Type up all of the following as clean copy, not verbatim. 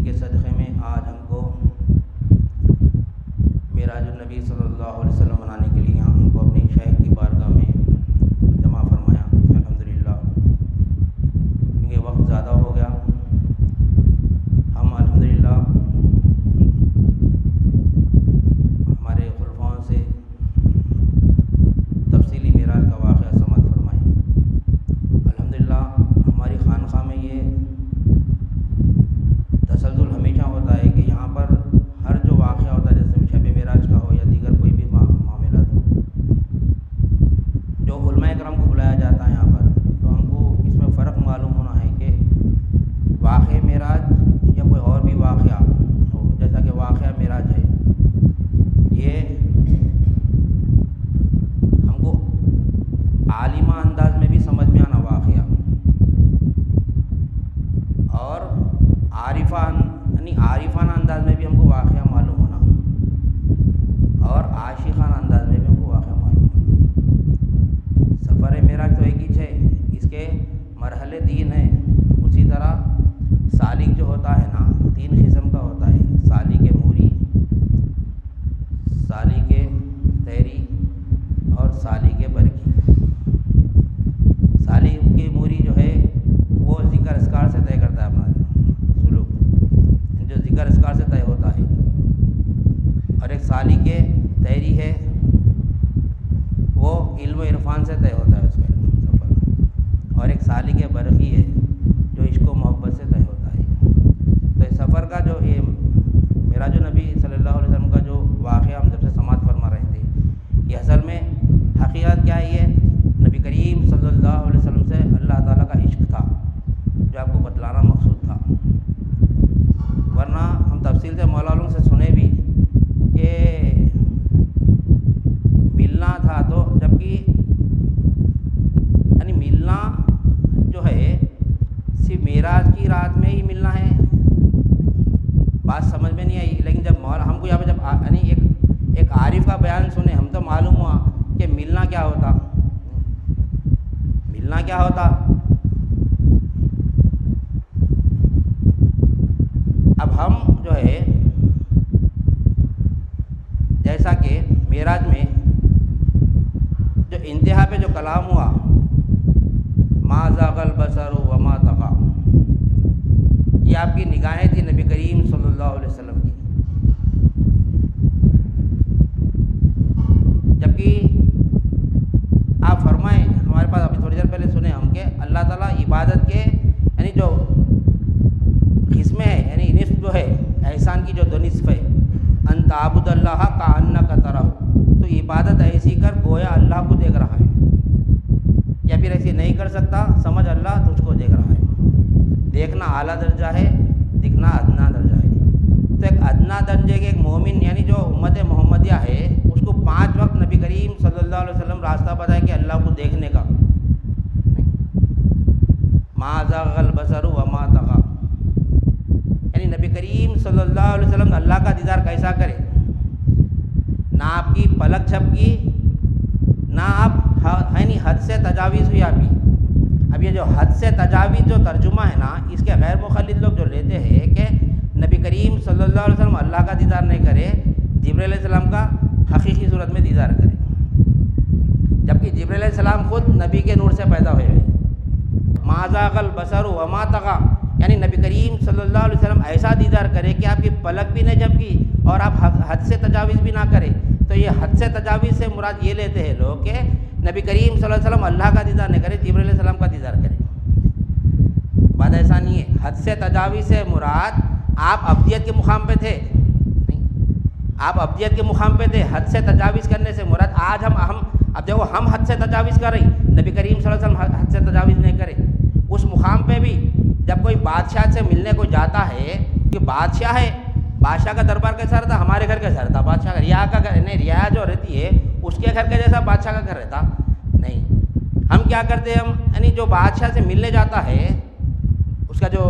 جن کے صدقے میں آج ہم کو معراج النبی صلی اللہ علیہ وسلم منانے کے لیے ہم کو اپنی شیخ کی بارگاہ میں جمع فرمایا الحمدللہ۔ کیونکہ وقت زیادہ ہو گیا، ہم الحمدللہ ہمارے خلفاؤں سے تفصیلی معراج کا واقعہ سماعت فرمائے۔ الحمدللہ ہماری خانقاہ میں یہ تسلسل ہمیشہ ہوتا ہے کہ یہاں پر ہر جو واقعہ ہوتا ہے، جیسے شب معراج کا ہو یا دیگر کوئی بھی معاملات ہو، جو علماء کرام کو بلایا جاتا ہے یہاں پر، تو ہم کو اس میں فرق معلوم ہونا ہے کہ واقعہ معراج یا کوئی اور بھی واقعہ ہو، جیسا کہ واقعہ معراج ہے، یہ ہم کو عالمہ انداز میں بھی سمجھ میں آنا واقعہ، اور عارفانہ انداز میں بھی ہم کو واقعہ معلوم ہونا، اور عاشقانہ انداز میں بھی ہم کو واقعہ معلوم ہونا۔ سفر معراج تو ایک ہی ہے، اس کے مرحلے 3 ہیں۔ اسی طرح سالک جو ہوتا ہے نا، 3 قسم کا ہوتا ہے: سالک موری، سالک طیری اور سالک برقی۔ سالک موری جو ہے وہ ذکر اذکار سے طے کرتا ہے اپنا سلوک، جو ذکر اذکار سے طے ہوتا ہے، اور ایک سالک طیری ہے، وہ علم و عرفان سے طے ہوتا ہے اس کا سفر، اور ایک سالک برقی ہے جو عشق و محبت سے طے ہوتا ہے۔ تو اس سفر کا جو یہ معراج النبی صلی اللہ علیہ وسلم کا جو واقعہ ہم جب سے سماعت فرما رہے تھے، یہ اصل میں حقیقت کیا ہے؟ یہ نبی کریم صلی اللہ علیہ وسلم سے اللہ تعالیٰ کا عشق تھا، جو آپ کو بتلانا مقصود تھا۔ ورنہ ہم تفصیل سے مولا عالم سے سنے بھی کہ ملنا تھا، تو جبکہ یعنی ملنا جو ہے صرف معراج کی رات میں ہی ملنا ہے، بات سمجھ میں نہیں آئی۔ لیکن جب مولا ہم کو یہاں پہ جب یعنی ایک عارف کا بیان سنے، ہم تو معلوم ہوا کہ ملنا کیا ہوتا، ملنا کیا ہوتا۔ اب ہم جو ہے جیسا کہ معراج میں جو انتہا پہ جو کلام ہوا، ما زاغ البصر وما طغى، یہ آپ کی نگاہیں تھی نبی کریم صلی اللہ علیہ وسلم کی۔ جبکہ آپ فرمائیں، ہمارے پاس ابھی تھوڑی دیر پہلے سنے ہم کہ اللہ تعالیٰ عبادت کے یعنی جو قسمیں ہیں، یعنی نصف جو ہے احسان کی، جو 2 نصف ہے، ان تعبد اللہ کأنک ترہ، تو عبادت ایسی کر گویا اللہ کو دیکھ رہا ہے، یا پھر ایسی نہیں کر سکتا، سمجھ اللہ تجھ کو دیکھ رہا ہے۔ دیکھنا اعلیٰ درجہ ہے، دکھنا ادنا درجہ ہے۔ تو ایک ادنا درجے کے ایک مومن یعنی جو امت محمدیہ ہے، اس کو 5 وقت نبی کریم صلی اللہ علیہ وسلم راستہ بتائے کہ اللہ کو دیکھنے کا، ما زاغ البصر وما طغى، یعنی نبی کریم صلی اللہ علیہ وسلم اللہ کا دیدار کیسا کرے، نہ آپ کی پلک جھپکی، نہ آپ یعنی حد سے تجاویز ہوئی آپ کی۔ اب یہ جو حد سے تجاویز جو ترجمہ ہے نا، اس کے غیر مخلد لوگ جو لیتے ہیں کہ نبی کریم صلی اللہ علیہ وسلم اللہ کا دیدار نہیں کرے، جبرائیل علیہ السلام کا حقیقی صورت میں دیدار کرے، جبکہ جبرائیل علیہ السلام خود نبی کے نور سے پیدا ہوئے ہیں۔ ما زاغ البصر وما طغى، یعنی نبی کریم صلی اللہ علیہ وسلم ایسا دیدار کرے کہ آپ کی پلک بھی نہیں جھپکی اور آپ حد سے تجاویز بھی نہ کرے۔ تو یہ حد سے تجاویز سے مراد یہ لیتے ہیں لوگ کہ نبی کریم صلی اللہ علیہ وسلم اللہ کا دیدار نہیں کرے، جبرائیل علیہ السلام کا دیدار کرے۔ بات ایسا نہیں ہے۔ حد سے تجاویز سے مراد آپ ابدیت کے مقام پہ تھے، آپ ابدیت کے مقام پہ تھے۔ حد سے تجاویز کرنے سے مراد آج ہم اب دیکھو ہم حد سے تجاویز کر رہے ہیں، نبی کریم صلی اللہ علیہ وسلم حد سے تجاویز نہیں کرے۔ اس مقام پہ بھی جب کوئی بادشاہ سے ملنے کو جاتا ہے کہ بادشاہ ہے، بادشاہ کا دربار کیسا رہتا، ہمارے گھر کیسا رہتا، بادشاہ کا رعایا کا گھر نہیں، رعایا جو رہتی ہے اس کے گھر کا جیسا بادشاہ کا گھر رہتا نہیں۔ ہم کیا کرتے ہیں، ہم یعنی جو بادشاہ سے ملنے جاتا ہے اس کا جو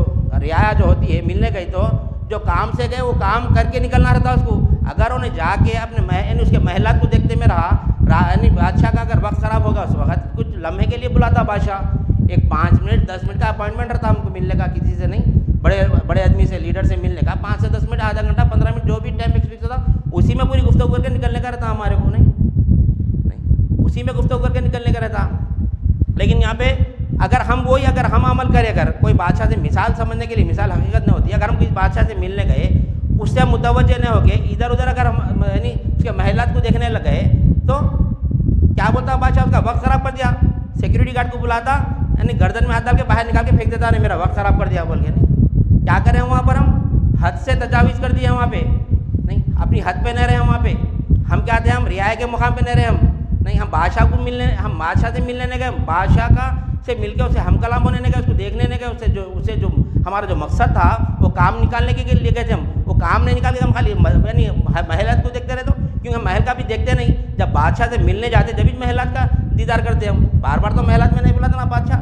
رعایا جو ہوتی ہے، ملنے گئی تو جو کام سے گئے وہ کام کر کے نکلنا رہتا اس کو۔ اگر انہیں جا کے اپنے یعنی اس کے محلات کو دیکھتے میں رہا، یعنی بادشاہ کا اگر وقت خراب ہوگا اس وقت کچھ لمحے کے لیے بلاتا بادشاہ، ایک 5 منٹ 10 منٹ کا اپوائنٹمنٹ رہتا ہم کو ملنے کا، کسی سے نہیں بڑے آدمی سے لیڈر سے ملنے کا 5 سے 10 منٹ آدھا گھنٹہ 15 منٹ جو بھی ٹائم فکس ہوتا اسی میں پوری گفتگو کر کے نکلنے کا رہتا ہمارے کو نہیں اسی میں گفتگو کر کے نکلنے کا رہتا. لیکن یہاں پہ اگر ہم عمل کریں, اگر کوئی بادشاہ سے مثال سمجھنے کے لیے مثال حقیقت نہیں ہوتی, اگر ہم کسی بادشاہ سے ملنے گئے اس سے متوجہ نہیں ہو کے ادھر ادھر اگر ہم یعنی اس کے محلات کو دیکھنے لگ گئے تو کیا بولتا بادشاہ, اس کا وقت خراب کر دیا, سیکورٹی گارڈ کو بلاتا یعنی گردن میں ہاتھ ڈال کے باہر نکال کے پھینک دیتا, نہیں میرا وقت خراب کر دیا بول کے. نہیں کیا کریں وہاں پر ہم حد سے تجاوز کر دیا وہاں پہ, نہیں اپنی حد پہ نہیں رہے وہاں پہ. ہم کیا تھے, ہم رعایا کے مقام پہ نہیں رہے, ہم بادشاہ کو ملنے, ہم بادشاہ سے ملنے نہیں گئے, بادشاہ کا سے مل کے اسے ہم کلام ہونے نہیں گئے, اس کو دیکھنے نہیں گئے, اسے جو ہمارا جو مقصد تھا وہ کام نکالنے کے لیے گئے تھے. ہم وہ کام نہیں نکال کے ہم خالی یعنی محلات کو دیکھتے رہے, تو کیونکہ ہم محل کا بھی دیکھتے نہیں, جب بادشاہ سے ملنے جاتے جبھی محلات کا دیدار کرتے ہم, بار بار تو محلات میں نہیں بلاتا نا بادشاہ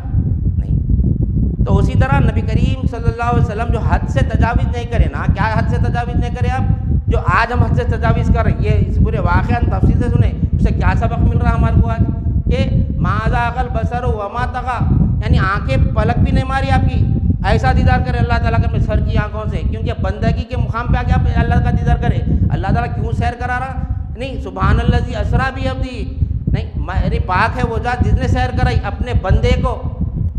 نہیں. تو اسی طرح نبی کریم صلی اللہ علیہ وسلم جو حد سے تجاوز نہیں کرے نا, کیا حد سے تجاوز نہیں کرے آپ, جو آج ہم حد سے تجاوز کر رہے ہیں, یہ اس پورے واقعہ تفصیل سے سنیں, اس سے کیا سبق مل رہا ہمارے کو آج کہ ما ذاق البصر وما طغى, یعنی آنکھیں پلک بھی نہیں ماری آپ کی, ایسا دیدار کرے اللہ تعالیٰ کا اپنے سر کی آنکھوں سے, کیونکہ بندگی کے مقام پہ آ کے آپ اللہ کا دیدار کرے. اللہ تعالیٰ کیوں سیر کرا رہا, نہیں سبحان الذی اسریٰ بعبدہ, نہیں میری پاک ہے وہ ذات جس نے سیر کرائی اپنے بندے کو.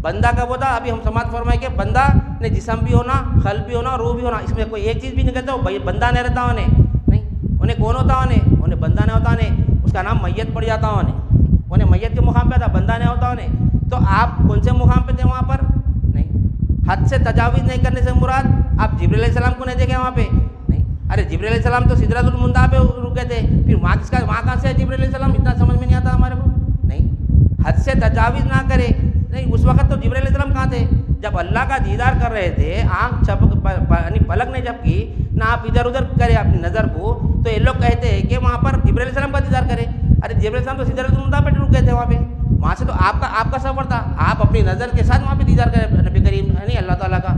بندہ کا وہ تھا, ابھی ہم سماعت فرمائے کہ بندہ نے جسم بھی ہونا, قلب بھی ہونا, روح بھی ہونا, اس میں کوئی ایک چیز بھی نہیں کہتا, وہ بندہ نہیں رہتا انہیں کون ہوتا, انہیں بندہ نہیں ہوتا, اس کا نام میت پڑ جاتا, انہیں میت کے مقام پہ تھا, بندہ نہیں ہوتا انہیں. تو آپ کون سے مقام پہ تھے وہاں پر, نہیں حد سے تجاوز نہیں کرنے سے مراد آپ جبرائیل علیہ السلام کو نہیں دیکھے وہاں پہ, نہیں ارے جبرائیل علیہ السلام تو سدرۃ المنتہا پہ رکے تھے, پھر وہاں کہاں سے ہے جبرائیل علیہ السلام, اتنا سمجھ میں نہیں آتا ہمارے کو. نہیں حد سے تجاوز نہ کرے, نہیں اس وقت تو جبرائیل علیہ السلام کہاں تھے, جب اللہ کا دیدار کر رہے تھے, آنکھ یعنی پلک نے جب کی نہ, آپ ادھر ادھر کرے اپنی نظر کو, تو یہ لوگ کہتے ہیں کہ وہاں پر جبرائیل علیہ السلام کا دیدار کرے. ارے جبرائیل علیہ السلام تو سدرۃ المنتہا پہ رک گئے تھے وہاں پہ, وہاں سے تو آپ کا سفر تھا, آپ اپنی نظر کے ساتھ وہاں پہ دیدار کریں نبی کریم نہیں اللہ تعالیٰ کا.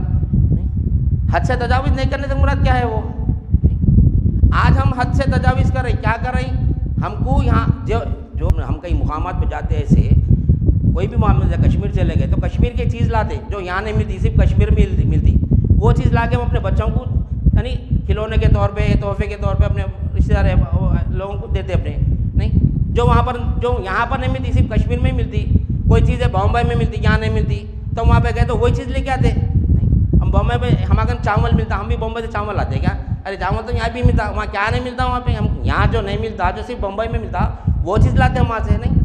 حد سے تجاوز نہیں کرنے سے مراد کیا ہے وہ. آج ہم حد سے تجاوز کر رہے ہیں, کیا کر رہے ہیں, ہم کو یہاں جو ہم کئی مقامات پہ جاتے ہیں, ایسے کوئی بھی معاملہ جیسے کشمیر چلے گئے تو کشمیر کی چیز لاتے جو یہاں نہیں ملتی, صرف کشمیر میں ملتی, وہ چیز لا کے ہم اپنے بچوں کو یعنی کھلونے کے طور پہ, تحفے کے طور پہ اپنے رشتے دار لوگوں کو دیتے اپنے, نہیں جو وہاں پر جو یہاں پر نہیں ملتی, صرف کشمیر میں ہی ملتی. کوئی چیز ہے بامبئی میں ملتی, یہاں نہیں ملتی, تو وہاں پہ گئے تو وہی چیز لے کے آتے. ہم بامبئی میں ہمارے چاول ملتا, ہم بھی بامبئی سے چاول لاتے کیا, ارے چاول تو یہاں بھی ملتا, وہاں کیا نہیں ملتا وہاں پہ, ہم یہاں جو نہیں ملتا, جو صرف بامبئی میں ملتا وہ چیز لاتے ہم وہاں سے, نہیں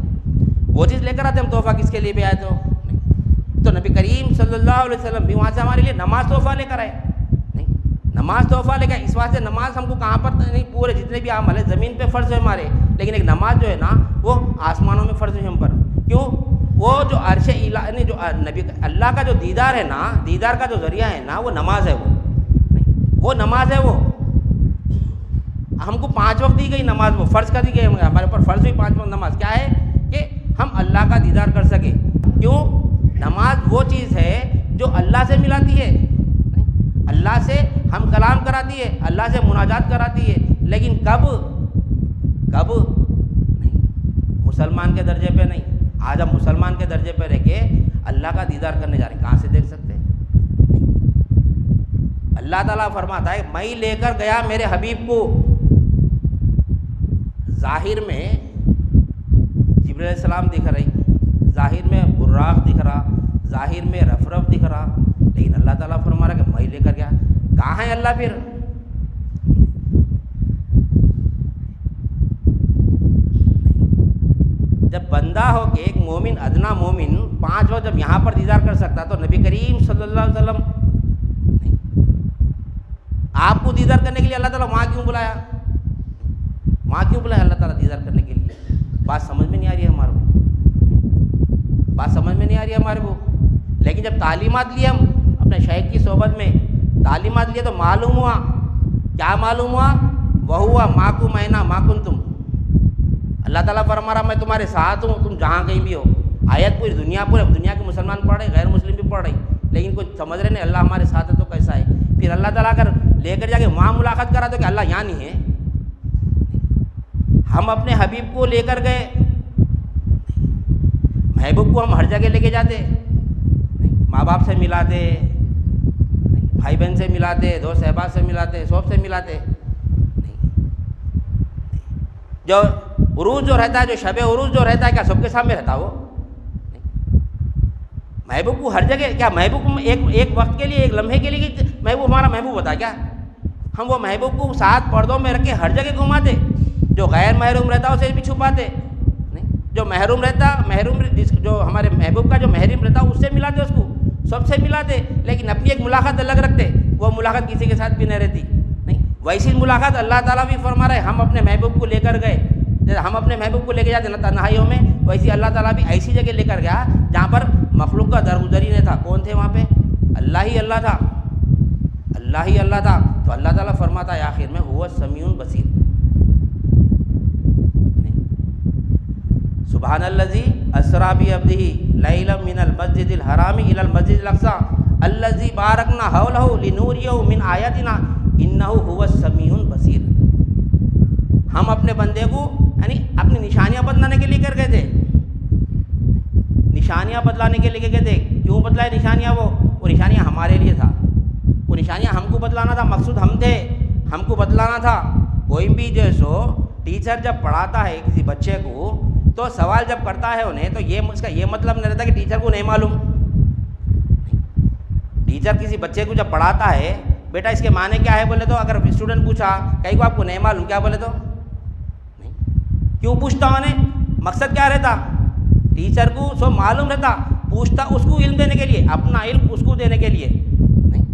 وہ چیز لے کر آتے ہم. تحفہ کس کے لیے بھی آئے تو نبی کریم صلی اللہ علیہ وسلم بھی وہاں سے ہمارے لیے نماز تحفہ لے کر آئے, نہیں نماز تحفہ لے کر. اس واسطے نماز ہم کو کہاں پر نہیں, پورے جتنے بھی عمل ہے زمین پہ فرض ہے ہمارے, لیکن ایک نماز جو ہے نا وہ آسمانوں میں فرض ہے ہم پر. کیوں, وہ جو عرش یعنی جو نبی اللہ کا جو دیدار ہے نا, دیدار کا جو ذریعہ ہے نا, وہ نماز ہے, وہ نماز ہے. وہ ہم کو 5 وقت دی گئی نماز, وہ فرض کر دی گئی ہمارے اوپر, فرض ہوئی 5 وقت نماز. کیا ہے کہ ہم اللہ کا دیدار کر سکیں. کیوں, نماز وہ چیز ہے جو اللہ سے ملاتی ہے, اللہ سے ہم کلام کراتی ہے, اللہ سے مناجات کراتی ہے. لیکن کب نہیں, مسلمان کے درجے پہ نہیں. آج ہم مسلمان کے درجے پہ رہ کے اللہ کا دیدار کرنے جا رہے ہیں, کہاں سے دیکھ سکتے ہیں. اللہ تعالیٰ فرماتا ہے میں لے کر گیا میرے حبیب کو. ظاہر میں جبرائیل علیہ السلام دکھ رہی, ظاہر میں براق دکھ رہا, ظاہر میں رف رف دکھ رہا, لیکن اللہ تعالیٰ فرما رہا کہ میں لے کر گیا. کہاں ہے اللہ پھر, جب بندہ ہو کہ ایک مومن, ادنا مومن 5 وقت جب یہاں پر دیدار کر سکتا, تو نبی کریم صلی اللہ علیہ وسلم آپ کو دیدار کرنے کے لیے اللہ تعالیٰ وہاں کیوں بلایا, وہاں کیوں بلایا اللہ تعالیٰ دیدار کرنے کے لیے. بات سمجھ میں نہیں آ رہی ہے ہمارے کو, بات سمجھ میں نہیں آ رہی ہے ہمارے کو. لیکن جب تعلیمات لیے ہم اپنے شیخ کی صحبت میں تعلیمات لیے تو معلوم ہوا, کیا معلوم ہوا, وہوا ماکم اینا ما کنتم. اللہ تعالیٰ فرما رہا میں تمہارے ساتھ ہوں, تم جہاں کہیں بھی ہو. آیت پوری دنیا کے مسلمان پڑھ رہے, غیر مسلم بھی پڑھ رہی, لیکن کچھ سمجھ رہے نہیں اللہ ہمارے ساتھ ہے تو کیسا ہے. پھر اللہ تعالیٰ اگر لے کر جا کے وہاں ملاقات کرا تو کہ اللہ یہاں نہیں ہے. ہم اپنے حبیب کو لے کر گئے, محبوب کو ہم ہر جگہ لے کے جاتے, ماں باپ سے ملاتے, بھائی بہن سے ملاتے، دوست احباب سے ملاتے، سب سے ملاتے نہیں۔ جو عروج جو رہتا ہے، جو شب عروج جو رہتا ہے، کیا سب کے سامنے رہتا وہ؟ محبوب کو ہر جگہ، کیا محبوب ایک وقت کے لیے، ایک لمحے کے لیے کہ محبوب ہمارا محبوب ہوتا ہے کیا؟ ہم وہ محبوب کو 7 پردوں میں رکھ کے ہر جگہ گھماتے، جو غیر محروم رہتا اسے بھی چھپاتے نہیں، جو محروم رہتا، جو ہمارے محبوب کا جو محرم رہتا اس سے ملاتے، اس کو سب سے ملاتے، لیکن اپنی ایک ملاقات الگ رکھتے، وہ ملاقات کسی کے ساتھ بھی نہیں رہتی نہیں۔ ویسی ملاقات اللہ تعالیٰ بھی فرما رہے، ہم اپنے محبوب کو لے کر گئے، جیسے ہم اپنے محبوب کو لے کے جاتے نا تنہائیوں میں، ویسی اللہ تعالیٰ بھی ایسی جگہ لے کر گیا جہاں پر مخلوق کا درگزر ہی نہیں تھا۔ کون تھے وہاں پہ؟ اللہ ہی اللہ تھا، اللہ ہی اللہ تھا۔ تو اللہ تعالیٰ فرماتا ہے آخر میں هو السمیع البصیر، سبحان الذی اسریٰ بعبدہ لیلا من المسجد الحرام الی المسجد الاقصی الذی بارکنا حولہ لنوریہ من آیاتنا انہ هو السمیع البصیر۔ ہم اپنے بندے کو یعنی اپنی نشانیاں بدلانے کے لیے کر گئے تھے، نشانیاں بدلانے کے لیے گئے تھے۔ کیوں بدلائے نشانیاں؟ وہ نشانیاں ہمارے لیے تھا، وہ نشانیاں ہم کو بدلانا تھا، مقصود ہم تھے، ہم کو بدلانا تھا۔ کوئی بھی جو سو ٹیچر جب پڑھاتا ہے کسی بچے کو تو سوال جب کرتا ہے انہیں، تو اس کا یہ مطلب نہیں رہتا کہ ٹیچر کو نہیں معلوم۔ ٹیچر کسی بچے کو جب پڑھاتا ہے، بیٹا اس کے معنی کیا ہے بولے تو، اگر اسٹوڈنٹ پوچھا کہیں کو آپ کو نہیں معلوم کیا بولے تو نہیں، کیوں پوچھتا انہیں؟ مقصد کیا رہتا؟ ٹیچر کو سو معلوم رہتا، پوچھتا اس کو علم دینے کے لیے، اپنا علم اس کو دینے کے لیے نہیں۔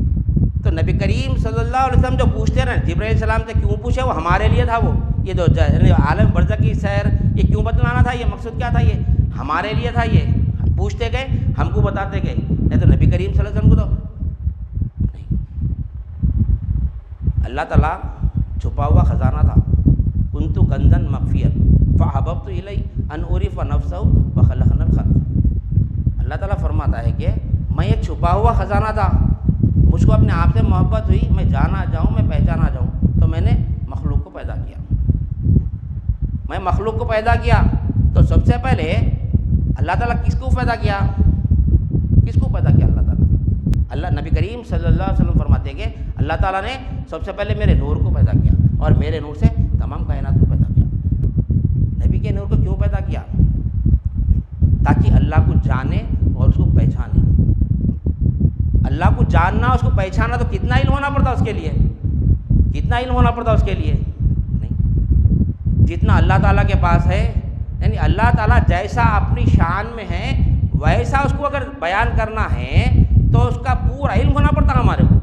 تو نبی کریم صلی اللہ علیہ وسلم جو پوچھتے رہے جبرائیل علیہ السلام سے، کیوں پوچھے؟ وہ ہمارے لیے تھا۔ وہ یہ جو عالم برزخ کی سیر یہ کیوں بتلانا تھا؟ یہ مقصد کیا تھا؟ یہ ہمارے لیے تھا۔ یہ پوچھتے گئے، ہم کو بتاتے گئے، نہیں تو نبی کریم صلی اللہ علیہ وسلم کو تو نہیں۔ اللہ تعالیٰ چھپا ہوا خزانہ تھا، کنت کنزا مخفیا فاحببت الیہ ان اعرف نفسہ وخلقنا الخلق۔ اللہ تعالیٰ فرماتا ہے کہ میں ایک چھپا ہوا خزانہ تھا، مجھ کو اپنے آپ سے محبت ہوئی، میں جانا جاؤں، میں پہچانا جاؤں، تو میں نے مخلوق کو پیدا کیا۔ میں مخلوق کو پیدا کیا تو سب سے پہلے اللہ تعالیٰ کس کو پیدا کیا؟ کس کو پیدا کیا اللہ تعالیٰ؟ اللہ نبی کریم صلی اللہ علیہ وسلم فرماتے ہیں کہ اللہ تعالیٰ نے سب سے پہلے میرے نور کو پیدا کیا، اور میرے نور سے تمام کائنات کو پیدا کیا۔ نبی کے نور کو کیوں پیدا کیا؟ تاکہ اللہ کو جانے اور اس کو پہچانے۔ اللہ کو جاننا، اس کو پہچانا تو کتنا علم ہونا پڑتا اس کے لیے، کتنا علم ہونا پڑتا اس کے لیے نہیں، جتنا اللہ تعالیٰ کے پاس ہے۔ یعنی اللہ تعالیٰ جیسا اپنی شان میں ہے ویسا اس کو اگر بیان کرنا ہے تو اس کا پورا علم ہونا پڑتا ہمارے کو،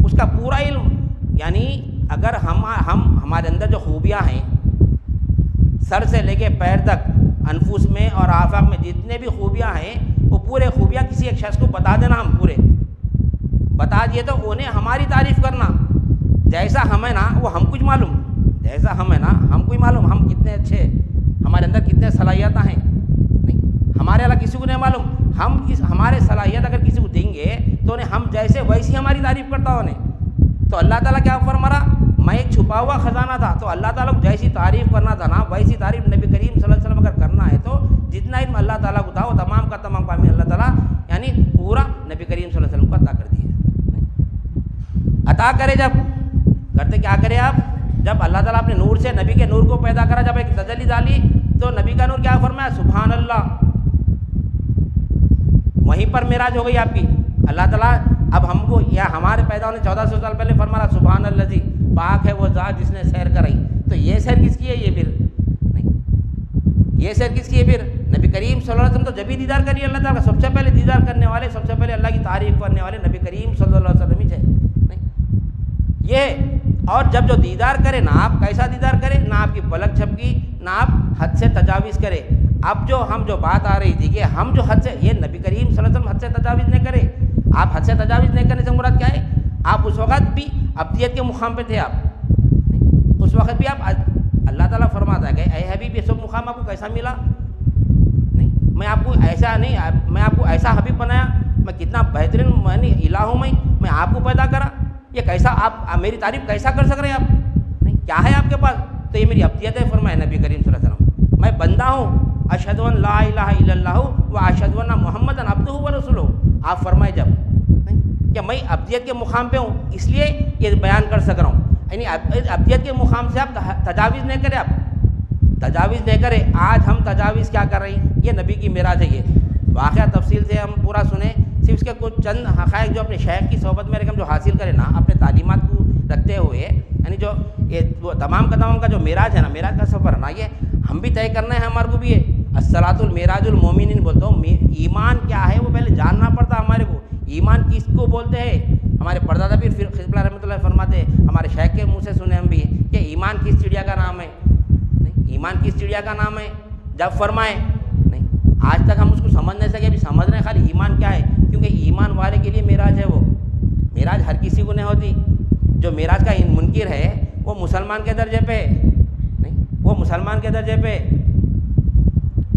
اس کا پورا علم۔ یعنی اگر ہمارے اندر جو خوبیاں ہیں، سر سے لے کے پیر تک، انفس میں اور آفاق میں جتنے بھی خوبیاں ہیں، وہ پورے خوبیاں کسی ایک شخص کو بتا دینا، ہم پورے بتا دیے تو انہیں ہماری تعریف کرنا، جیسا ہمیں نا وہ ہم کچھ معلوم، جیسا ہمیں نا ہم کوئی معلوم، ہم کتنے اچھے، ہمارے اندر کتنے صلاحیتیں ہیں نہیں، ہمارے اللہ کسی کو نہیں معلوم۔ ہم ہمارے صلاحیت اگر کسی کو دیں گے تو انہیں ہم جیسے ویسی ہماری تعریف کرتا انہیں۔ تو اللہ تعالیٰ کیا فرما رہا؟ میں ایک چھپا ہوا خزانہ تھا، تو اللہ تعالیٰ کو جیسی تعریف کرنا تھا نا ویسی تعریف نبی کریم صلی اللہ علیہ وسلم اگر کرنا ہے تو جتنا علم اللہ تعالیٰ کو تھا وہ تمام کا تمام کام اللہ تعالیٰ یعنی پورا نبی کریم صلی اللہ علیہ وسلم کو عطا کر دیا۔ عطا کرے جب کرتے کیا کرے آپ؟ جب اللہ تعالیٰ اپنے نور سے نبی کے نور کو پیدا کرا، جب ایک تجلی ڈالی تو نبی کا نور کیا فرمایا؟ سبحان اللہ، وہیں پر معراج ہو گئی آپ کی۔ اللہ تعالیٰ اب ہم کو یا ہمارے پیدا ہونے 1400 سال پہلے فرما رہا سبحان الذی، پاک ہے وہ ذات جس نے سیر کرائی۔ تو یہ سیر کس کی ہے؟ یہ پھر نہیں، یہ سیر کس کی ہے پھر؟ نبی کریم صلی اللہ علیہ وسلم تو جب ہی دیدار کریے اللہ تعالیٰ کا، سب سے پہلے دیدار کرنے والے، سب سے پہلے اللہ کی تعریف کرنے والے نبی کریم صلی اللہ علیہ وسلم ہی تھے نہیں یہ۔ اور جب جو دیدار کرے نا آپ کیسا دیدار کرے؟ نہ آپ کی پلک جھپکی، نہ آپ حد سے تجاوز کرے۔ اب ہم جو بات آ رہی تھی کہ ہم جو حد سے، یہ نبی کریم صلی اللہ علیہ وسلم حد سے تجاوز نہیں کرے۔ آپ حد سے تجاوز نہیں کرنے سے مراد کیا ہے؟ آپ اس وقت بھی ابدیت کے مقام پہ تھے، آپ اس وقت بھی آپ اللہ تعالیٰ فرماتا ہے کہ اے حبیب یہ سب مقام آپ کو کیسا ملا؟ نہیں، میں آپ کو ایسا نہیں، میں آپ کو ایسا حبیب بنایا، میں کتنا بہترین الہ ہوں، میں آپ کو پیدا کرا، یہ کیسا آپ میری تعریف کیسا کر سک رہے ہیں آپ؟ نہیں، کیا ہے آپ کے پاس؟ تو یہ میری ابدیت ہے، فرمایا نبی کریم صلی اللہ علیہ وسلم، میں بندہ ہوں اشہد ان لا الہ الا اللہ و اشہد ان محمد عبدہ و رسولہ. آپ فرمائے جب کہ میں ابدیت کے مقام پہ ہوں اس لیے یہ بیان کر سک رہا ہوں. یعنی ابدیت کے مقام سے آپ تجاویز نہیں کریں، آپ تجاویز نہیں کریں. آج ہم تجاویز کیا کر رہے ہیں؟ یہ نبی کی معراج ہے. یہ واقعہ تفصیل سے ہم پورا سنیں، صرف اس کے کچھ چند حقائق جو اپنے شیخ کی صحبت میں جو حاصل کرے نا اپنے تعلیمات کو رکھتے ہوئے، یعنی جو یہ تمام قدموں کا جو معراج ہے نا، معراج کا سفر ہے نا، یہ ہم بھی طے کرنا ہے. ہمارے کو بھی ہے الصلاۃ المعراج المومنین بولتا ہوں. ایمان کیا ہے وہ پہلے جاننا پڑتا ہمارے کو. ایمان کس کو بولتے ہیں؟ ہمارے پردادا پیر خضر رحمۃ اللہ فرماتے ہیں، ہمارے شیخ کے منہ سے سنے ہم بھی کہ ایمان کس چڑیا کا نام ہے. ایمان کس چڑیا کا نام ہے؟ جب فرمائے نہیں، آج تک ہم اس کو سمجھ نہیں سکے. ابھی سمجھ رہے ہیں خالی ایمان کیا ہے، کیونکہ ایمان والے کے لیے معراج ہے. وہ معراج ہر کسی کو نہیں ہوتی. جو معراج کا منکر ہے وہ مسلمان کے درجے پہ نہیں، وہ مسلمان کے درجے پہ.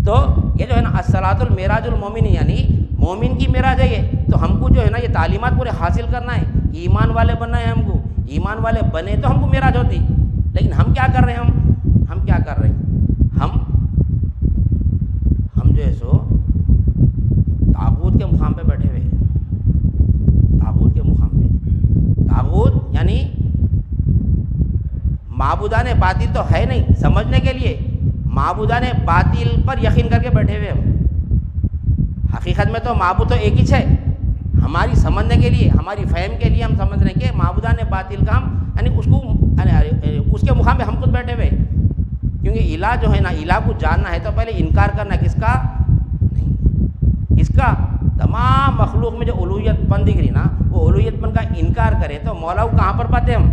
تو یہ جو ہے نا الصلاۃ المعراج المومنین، یعنی مومن کی معراج ہے یہ. تو ہم کو جو ہے نا یہ تعلیمات پورے حاصل کرنا ہے، ایمان والے بننا ہے ہم کو. ایمان والے بنے تو ہم کو معراج ہوتی. لیکن ہم کیا کر رہے ہیں؟ ہم کیا کر رہے ہیں؟ ہم جو ہے سو طاغوت کے مقام پہ بیٹھے ہوئے ہیں. طاغوت کے مقام پہ. طاغوت یعنی معبودان باطل تو ہے نہیں سمجھنے کے لیے، معبودان باطل پر یقین کر کے بیٹھے ہوئے ہم. حقیقت میں تو معبود تو ایک ہی ہے. ہماری سمجھنے کے لیے، ہماری فہم کے لیے ہم سمجھ رہے ہیں کہ معبودان باطل کا ہم یعنی اس کے مقام پہ ہم خود بیٹھے ہوئے. کیونکہ الہ جو ہے نا، الہ کو جاننا ہے تو پہلے انکار کرنا کس کا؟ نہیں، کس کا؟ تمام مخلوق میں جو الوہیت پن دکھ رہی نا، وہ الوہیت پن کا انکار کرے تو مولا کو کہاں پر پاتے ہم؟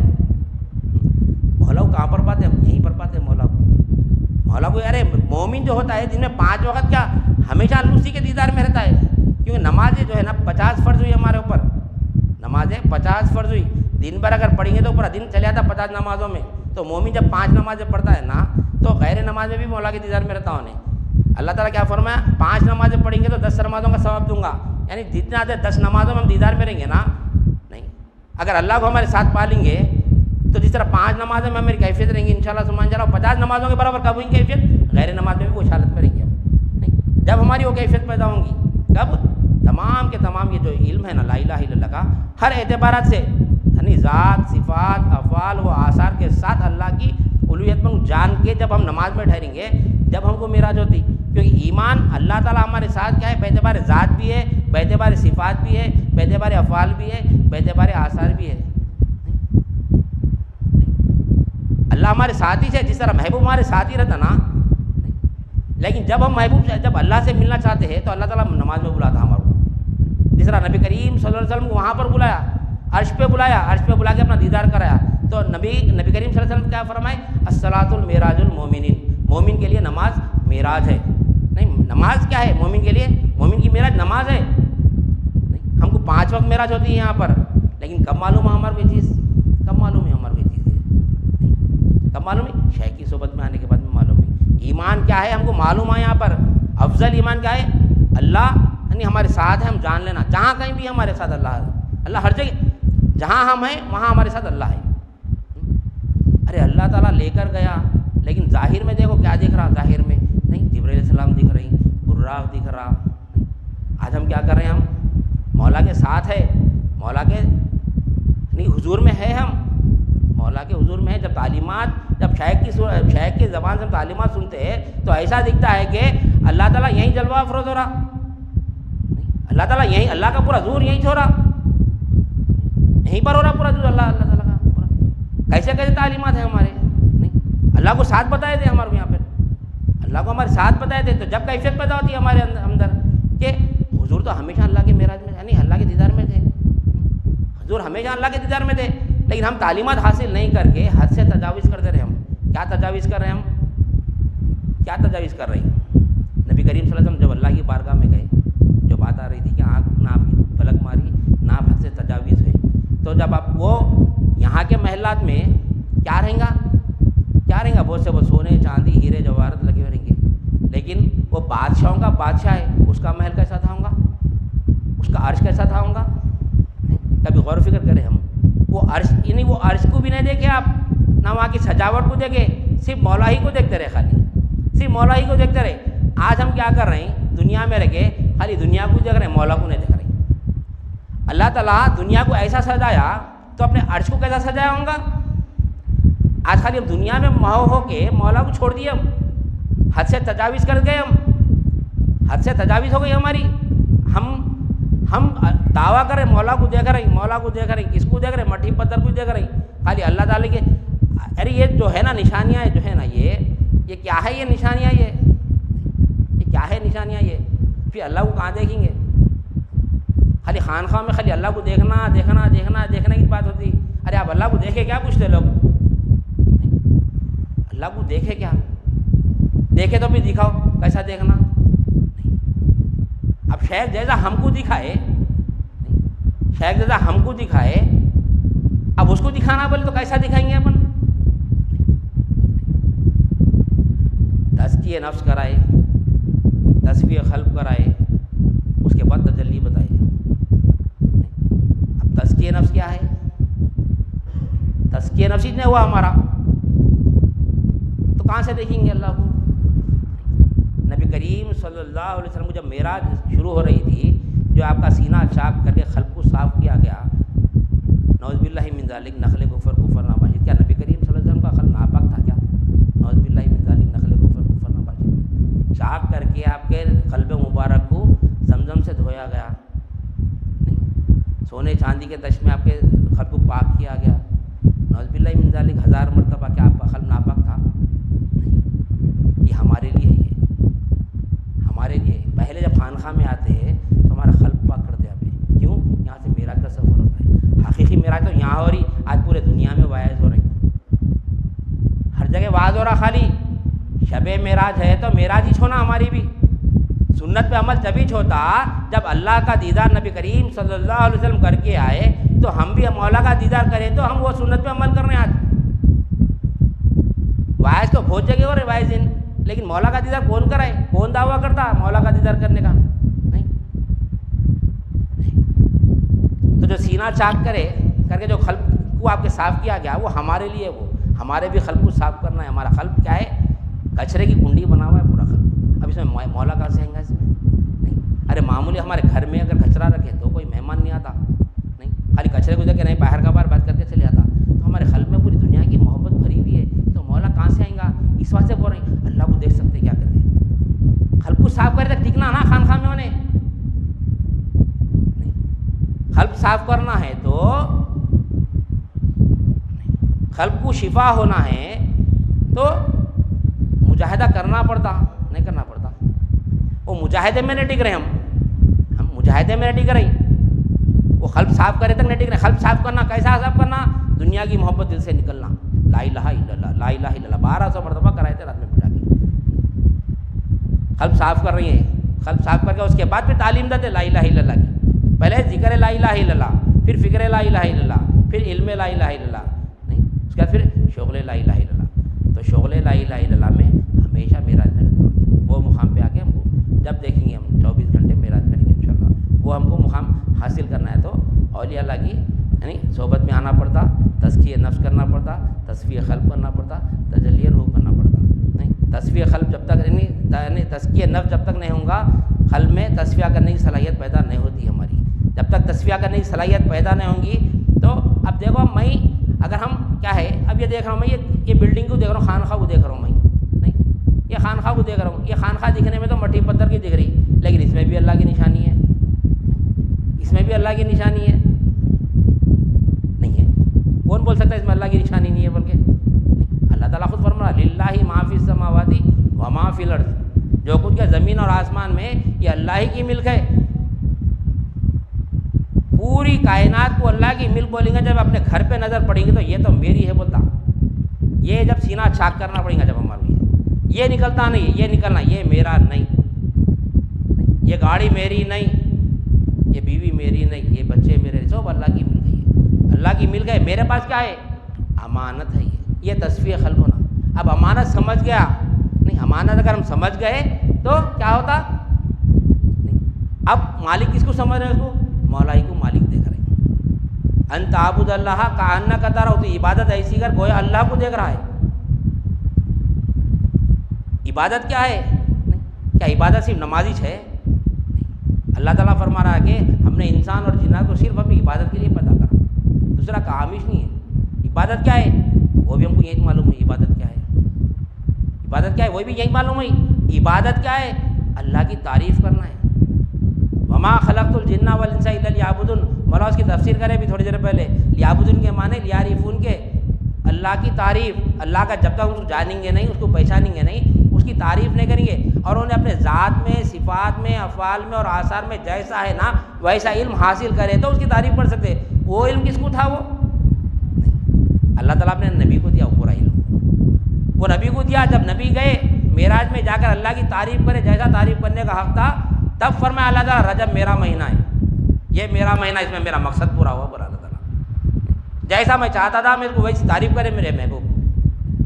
مولا کو کہاں پر پاتے ہم؟ یہیں پر پاتے ہیں مولا کو. مولا کو ارے مومن جو ہوتا ہے دن میں 5 وقت کیا ہمیشہ اسی کے دیدار میں رہتا ہے. کیونکہ نمازیں جو ہے نا 50 فرض ہوئی ہمارے اوپر. نمازیں 50 فرض ہوئی. دن بھر اگر پڑھیں گے تو پورا دن چلے جاتا 50 نمازوں میں. تو مومن جب 5 نمازیں پڑھتا ہے نا تو غیر نماز میں بھی مولا کے دیدار میں رہتا ہوں. اللہ تعالیٰ کیا فرمایا؟ 5 نمازیں پڑھیں گے تو 10 نمازوں کا ثواب دوں گا. یعنی جتنا آتے 10 نمازوں میں ہم دیدار میں رہیں گے نا. نہیں، اگر اللہ کو ہمارے ساتھ پالیں گے تو جس طرح 5 نمازوں میں ہماری کیفیت رہیں گی انشاءاللہ سبحان اللہ، 50 نمازوں کے برابر کب ہوئی کیفیت؟ غیر نماز میں بھی وہ حالت میں رہیں گے ہم. نہیں، جب ہماری وہ کیفیت پیدا ہوں گی کب؟ تمام کے تمام یہ جو علم ہے نا لا الہ الا اللہ کا ہر اعتبارات سے، یعنی ذات، صفات، افعال و آثار کے ساتھ اللہ کی الوہیت پر جان کے جب ہم نماز میں ٹھہریں گے جب ہم کو معراج ہوتی. کیونکہ ایمان اللہ تعالیٰ ہمارے ساتھ کیا ہے؟ بے اعتبار ذات بھی ہے، بے اعتبار صفات بھی ہے، بے اعتبار افعال بھی ہے، بے اعتبار آثار بھی ہے. اللہ ہمارے ساتھ ہی ہے، جس طرح محبوب ہمارے ساتھ ہی رہتا نا. لیکن جب ہم محبوب جب اللہ سے ملنا چاہتے ہیں تو اللہ تعالیٰ نماز میں بلاتا ہمارے کو. جس طرح نبی کریم صلی اللہ علیہ وسلم کو وہاں پر بلایا، عرش پہ بلایا، عرش پہ بلا کے اپنا دیدار کرایا. تو نبی کریم صلی اللہ علیہ وسلم کیا فرمائے؟ الصلاۃ المعراج المومنین. مومن کے لیے نماز معراج ہے. نہیں، نماز کیا ہے مومن کے لیے؟ مومن کی معراج نماز ہے. نہیں، ہم کو 5 وقت معراج ہوتی ہے یہاں پر. لیکن کب معلوم ہے ہمارے کو یہ چیز؟ کب معلوم ہے ہمارے کو یہ چیز؟ کب معلوم ہے؟ شیخ کی صحبت میں آنے کے بعد میں معلوم ہے. ایمان کیا ہے ہم کو معلوم ہے. یہاں پر افضل ایمان کیا ہے؟ اللہ یعنی ہمارے ساتھ ہے، ہم جان لینا. جہاں کہیں بھی ہمارے ساتھ اللہ ہے. اللہ ہر جگہ، جہاں ہم ہیں وہاں ہمارے ساتھ اللہ ہے. ارے اللہ تعالیٰ لے کر گیا، لیکن ظاہر میں دیکھو کیا دکھ رہا؟ ظاہر میں نہیں، جبرائیل علیہ السلام دکھ رہی، براق دکھ رہا. آج ہم کیا کر رہے ہیں؟ ہم مولا کے ساتھ ہے، مولا کے نہیں حضور میں ہے. ہم مولا کے حضور میں ہے. جب تعلیمات، جب شیخ کی زبان سے ہم تعلیمات سنتے ہیں تو ایسا دکھتا ہے کہ اللہ تعالیٰ یہیں جلوہ افروز ہو رہا. اللہ تعالیٰ یہیں، اللہ کا پورا ظہور یہیں ہو رہا، یہیں پر ہو رہا پورا ظہور اللہ تعالیٰ کا پورا. کیسے کیسے تعلیمات ہیں ہمارے. نہیں، اللہ کو ساتھ بتائے تھے ہمارے یہاں پہ، اللہ کو ہمارے ساتھ بتائے تھے. تو جب کیفیت پیدا ہوتی ہے ہمارے اندر کہ حضور تو ہمیشہ اللہ کے معراج میں یعنی اللہ کے دیدار میں تھے. حضور ہمیشہ اللہ کے دیدار میں تھے، لیکن ہم تعلیمات حاصل نہیں کر کے حد سے تجاوز کرتے رہے. ہم کیا تجاوز کر رہے ہیں؟ ہم کیا تجاوز کر رہے ہیں؟ نبی کریم صلی اللہ علیہ وسلم جب اللہ کی بارگاہ میں گئے، جو بات آ رہی تھی کہ آنکھ نہ آپ کی پلک ماری نہ آپ حد سے تجاوز ہوئے، تو جب آپ وہ یہاں کے محلات میں کیا رہیں گا؟ کیا رہیں گا؟ بہت سے وہ سونے چاندی ہیرے جواہرات لگے ہوئے رہیں گے. لیکن وہ بادشاہوں کا بادشاہ ہے، اس کا محل کیسا تھا ہوگا؟ اس کا عرش کیسا تھا ہوگا؟ کبھی غور و فکر کریں ہم. وہ عرش یعنی وہ عرش کو بھی نہیں دیکھے آپ، نہ وہاں کی سجاوٹ کو دیکھے، صرف مولا ہی کو دیکھتے رہے. خالی صرف مولا ہی کو دیکھتے رہے. آج ہم کیا کر رہے ہیں؟ دنیا میں رہ کے خالی دنیا کو دیکھ رہے ہیں، مولا کو نہیں دیکھ رہے ہیں۔ اللہ تعالیٰ دنیا کو ایسا سجایا تو اپنے عرش کو کیسا سجایا ہوں گا؟ آج خالی ہم دنیا میں مہو ہو کے مولا کو چھوڑ دیے، ہم حد سے تجاوز کر گئے، ہم حد سے تجاوز ہو گئی ہماری۔ ہم دعویٰ کریں مولا کو دیکھ رہے ہیں، مولا کو دیکھ رہے ہیں، کس کو دیکھ رہے ہیں؟ مٹی پتھر کو دیکھ رہے ہیں، خالی اللہ تعالیٰ کے۔ ارے یہ جو ہے نا نشانیاں جو ہے نا، یہ کیا ہے؟ یہ نشانیاں یہ کیا ہے؟ نشانیاں یہ پھر اللہ کو کہاں دیکھیں گے؟ خالی خانقاہ میں خالی اللہ کو دیکھنا کی بات ہوتی۔ ارے آپ اللہ کو دیکھے کیا پوچھتے لوگ؟ اللہ کو دیکھے کیا؟ دیکھے تو بھی دکھاؤ کیسا دیکھنا؟ اب شیخ جیسا ہم کو دکھائے، شیخ جیسا ہم کو دکھائے، اب اس کو دکھانا بولے تو کیسا دکھائیں گے اپن؟ تزکیہ نفس کرائے، تصفیہ قلب کرائے، اس کے بعد تجلی بتائے۔ اب تزکیہ نفس کیا ہے؟ تزکیہ نفس ہی نہیں ہوا ہمارا تو کہاں سے دیکھیں گے اللہ کو؟ نبی کریم صلی اللہ علیہ وسلم کو جب معراج شروع ہو رہی تھی، جو آپ کا سینہ چاک کر کے قلب کو صاف کیا گیا، نعوذ باللہ من ذالک نخل کفر ناباشد، کیا نبی کریم صلی اللہ علیہ وسلم کا قلب ناپاک تھا کیا؟ نعوذ باللہ من ذالک نخل کفر ناباشد، چاک کر کے آپ کے قلب مبارک کو زمزم سے دھویا گیا، سونے چاندی کے تش میں آپ کے قلب کو پاک کیا گیا، نعوذ باللہ من ذالک 1000 مرتبہ کیا آپ کا قلب ناپاک تھا؟ یہ ہمارے لیے ہے، ہمارے لیے پہلے جب خانقاہ میں آتے ہیں تو ہمارا قلب پاک کر دیا پہ، کیوں؟ یہاں سے معراج کا سفر ہوتا ہے۔ حقیقی معراج تو یہاں ہو رہی، آج پورے دنیا میں واعظ ہو رہی، ہر جگہ واعظ ہو رہا، خالی شب معراج ہے تو معراج ہی چھونا ہماری بھی۔ سنت پہ عمل جبھی چھوتا جب اللہ کا دیدار نبی کریم صلی اللہ علیہ وسلم کر کے آئے، تو ہم بھی مولا کا دیدار کریں تو ہم وہ سنت پہ عمل کر رہے ہیں۔ آج واعظ تو بہت جگہ ہو رہے واعظین، لیکن مولا کا دیدار کون کرائے؟ کون دعویٰ کرتا مولا کا دیدار کرنے کا؟ نہیں۔ تو جو سینہ چاک کر کے جو قلب کو آپ کے صاف کیا گیا وہ ہمارے لیے، وہ ہمارے بھی قلب کو صاف کرنا ہے۔ ہمارا قلب کیا ہے؟ کچرے کی کنڈی بنا ہوا ہے پورا قلب۔ اب اس میں مولا کہاں سے آئیں گا؟ اس میں نہیں۔ ارے معمولی ہمارے گھر میں اگر کچرا رکھے تو کوئی مہمان نہیں آتا، نہیں، خالی کچرے کو دیکھ کے نہیں باہر کا باہر بات کر کے چلے آتا۔ تو ہمارے قلب میں پوری دنیا کی محبت بھری ہوئی ہے، تو مولا کہاں سے آئیں گا؟ اس واسطے بول رہے ہیں اللہ کو دیکھ سکتے کیا کرتے ہیں؟ قلب کو صاف کرے تک ٹکنا نا خانقاہ میں ہونے، قلب صاف کرنا ہے تو قلب کو شفا ہونا ہے تو مجاہدہ کرنا پڑتا، نہیں کرنا پڑتا؟ وہ مجاہدے میں نہیں ٹک رہے، ہم مجاہدے میں نہیں ٹک رہے، وہ قلب صاف کرے تک نہیں ٹک رہے۔ قلب صاف کرنا کیسا صاف کرنا؟ دنیا کی محبت دل سے نکلنا، لا الہ الا اللہ، لا الہ الا اللہ 1200 مرتبہ کرائے تھے رات میں بٹھا کے۔ قلب صاف کر رہی ہیں، قلب صاف کر کے اس کے بعد پھر تعلیم دیتے لا الہ الا اللہ کی۔ پہلے ذکر لا الہ الا اللہ، پھر فکر لا الہ الا اللہ، پھر علم لا الہ الا اللہ، نہیں، اس کے بعد پھر شغل لا الہ الا اللہ۔ تو شغل لا الہ الا اللہ میں ہمیشہ معراج میں رہتا ہوں، وہ مقام پہ آ کے ہم کو جب دیکھیں گے، ہم 24 گھنٹے معراج کریں گے انشاءاللہ۔ وہ ہم کو مقام حاصل کرنا ہے تو اولیاء اللہ کی یعنی صحبت میں آنا پڑتا، تزکیہ نفس کرنا پڑتا، تصفیہ قلب کرنا پڑتا، تجلی روح کرنا پڑتا، نہیں۔ تصفیہ قلب جب تک یعنی تزکیہ نفس جب تک نہیں ہوگا، قلب میں تصفیہ کرنے کی صلاحیت پیدا نہیں ہوتی ہماری۔ جب تک تصفیہ کرنے کی صلاحیت پیدا نہیں ہوں گی تو اب دیکھو میں اگر ہم کیا ہے، اب یہ دیکھ رہا ہوں میں، یہ بلڈنگ کو دیکھ رہا ہوں، خانقاہ کو دیکھ رہا ہوں میں، نہیں، یہ خانقاہ کو دیکھ رہا ہوں، یہ خانقاہ دکھنے میں تو مٹی پتھر کی دکھ رہی، لیکن اس میں بھی اللہ کی نشانی ہے، اس میں بھی اللہ کی نشانی ہے، نہیں ہے؟ کون بول سکتا ہے اس میں اللہ کی نشانی نہیں ہے؟ بلکہ اللہ تعالیٰ خود فرما رہا للہ ما فی السماوات و ما فی الارض، جو کچھ ہے زمین اور آسمان میں یہ اللہ ہی کی ملک ہے۔ پوری کائنات کو اللہ کی ملک بولیں گے، جب اپنے گھر پہ نظر پڑیں گے تو یہ تو میری ہے بولتا، یہ جب سینہ چاک کرنا پڑے گا جب ہمارا، یہ نکلتا نہیں، یہ نکلنا یہ میرا نہیں، یہ گاڑی میری نہیں، یہ بیوی میری نہیں، یہ بچے میرے، سب اللہ کی ملک ہے، اللہ کی ملک ہے۔ میرے پاس کیا ہے؟ امانت ہے، یہ تصفیہ قلب ہونا۔ اب امانت سمجھ گیا، نہیں، امانت اگر ہم سمجھ گئے تو کیا ہوتا؟ نہیں، اب مالک کس کو سمجھ رہے ہیں؟ اس کو مولا ہی کو مالک دیکھ رہے ہیں۔ ان تعبد اللہ کأنک ترہ، تو عبادت ایسی کر گویا اللہ کو دیکھ رہا ہے۔ عبادت کیا ہے؟ نہیں، کیا عبادت صرف نمازی ہے؟ اللہ تعالیٰ فرما رہا ہے کہ ہم نے انسان اور جنات کو صرف اپنی عبادت کے لیے پیدا کرا، دوسرا کام ہی نہیں ہے۔ عبادت کیا ہے وہ بھی ہم کو یہی معلوم ہے، عبادت کیا ہے، عبادت کیا ہے وہ بھی یہی معلوم ہے۔ عبادت کیا ہے؟ اللہ کی تعریف کرنا ہے۔ وما خلقت الجن والانس الا لیعبدون، مولا اس کی تفسیر کرے بھی تھوڑی دیر پہلے، لیعبدون کے معنی لیعرفون کے، اللہ کی تعریف، اللہ کا جب تک ہم اس کو جانیں گے نہیں، اس کو پہچانیں گے نہیں، اس کی تعریف نہیں کریں گے، اور انہیں اپنے ذات میں، صفات میں، افعال میں اور آثار میں جیسا ہے نا ویسا علم حاصل کرے تو اس کی تعریف کر سکتے۔ وہ علم کس کو تھا؟ وہ نہیں، اللہ تعالیٰ نے نبی کو دیا وہ پورا علم، وہ نبی کو دیا۔ جب نبی گئے معراج میں جا کر اللہ کی تعریف کرے جیسا تعریف کرنے کا حق تھا، تب فرمایا اللہ تعالیٰ رجب میرا مہینہ ہے، یہ میرا مہینہ، اس میں میرا مقصد پورا ہوا۔ بولا اللہ تعالیٰ جیسا میں چاہتا تھا میرے کو ویسی تعریف کرے میرے محبوب،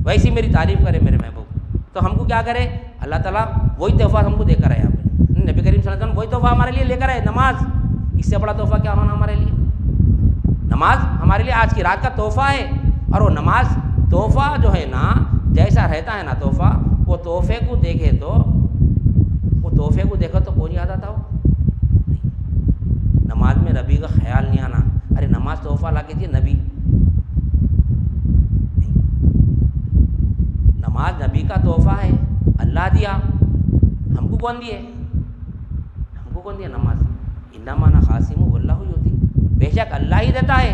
ویسی میری تعریف کرے میرے محبوب۔ تو ہم کو کیا کرے؟ اللہ تعالیٰ وہی تحفہ ہم کو دے کر ہے، یہاں پہ نبی کریم صلی اللہ علیہ وسلم وہی تحفہ ہمارے لیے لے کر ہے، نماز۔ اس سے بڑا تحفہ کیا ہونا ہمارے لیے؟ نماز ہمارے لیے آج کی رات کا تحفہ ہے، اور وہ نماز تحفہ جو ہے نا، جیسا رہتا ہے نا تحفہ، وہ تحفے کو دیکھے تو کون یاد آتا ہو؟ نماز میں نبی کا خیال نہیں آنا، ارے نماز تحفہ لا کے دیے نبی، نماز نبی کا تحفہ ہے، اللہ دیا، ہم کو کون دیے؟ ہم کو کون دیا نماز؟ انما انا قاسم واللہ یؤتی، بے شک اللہ ہی دیتا ہے،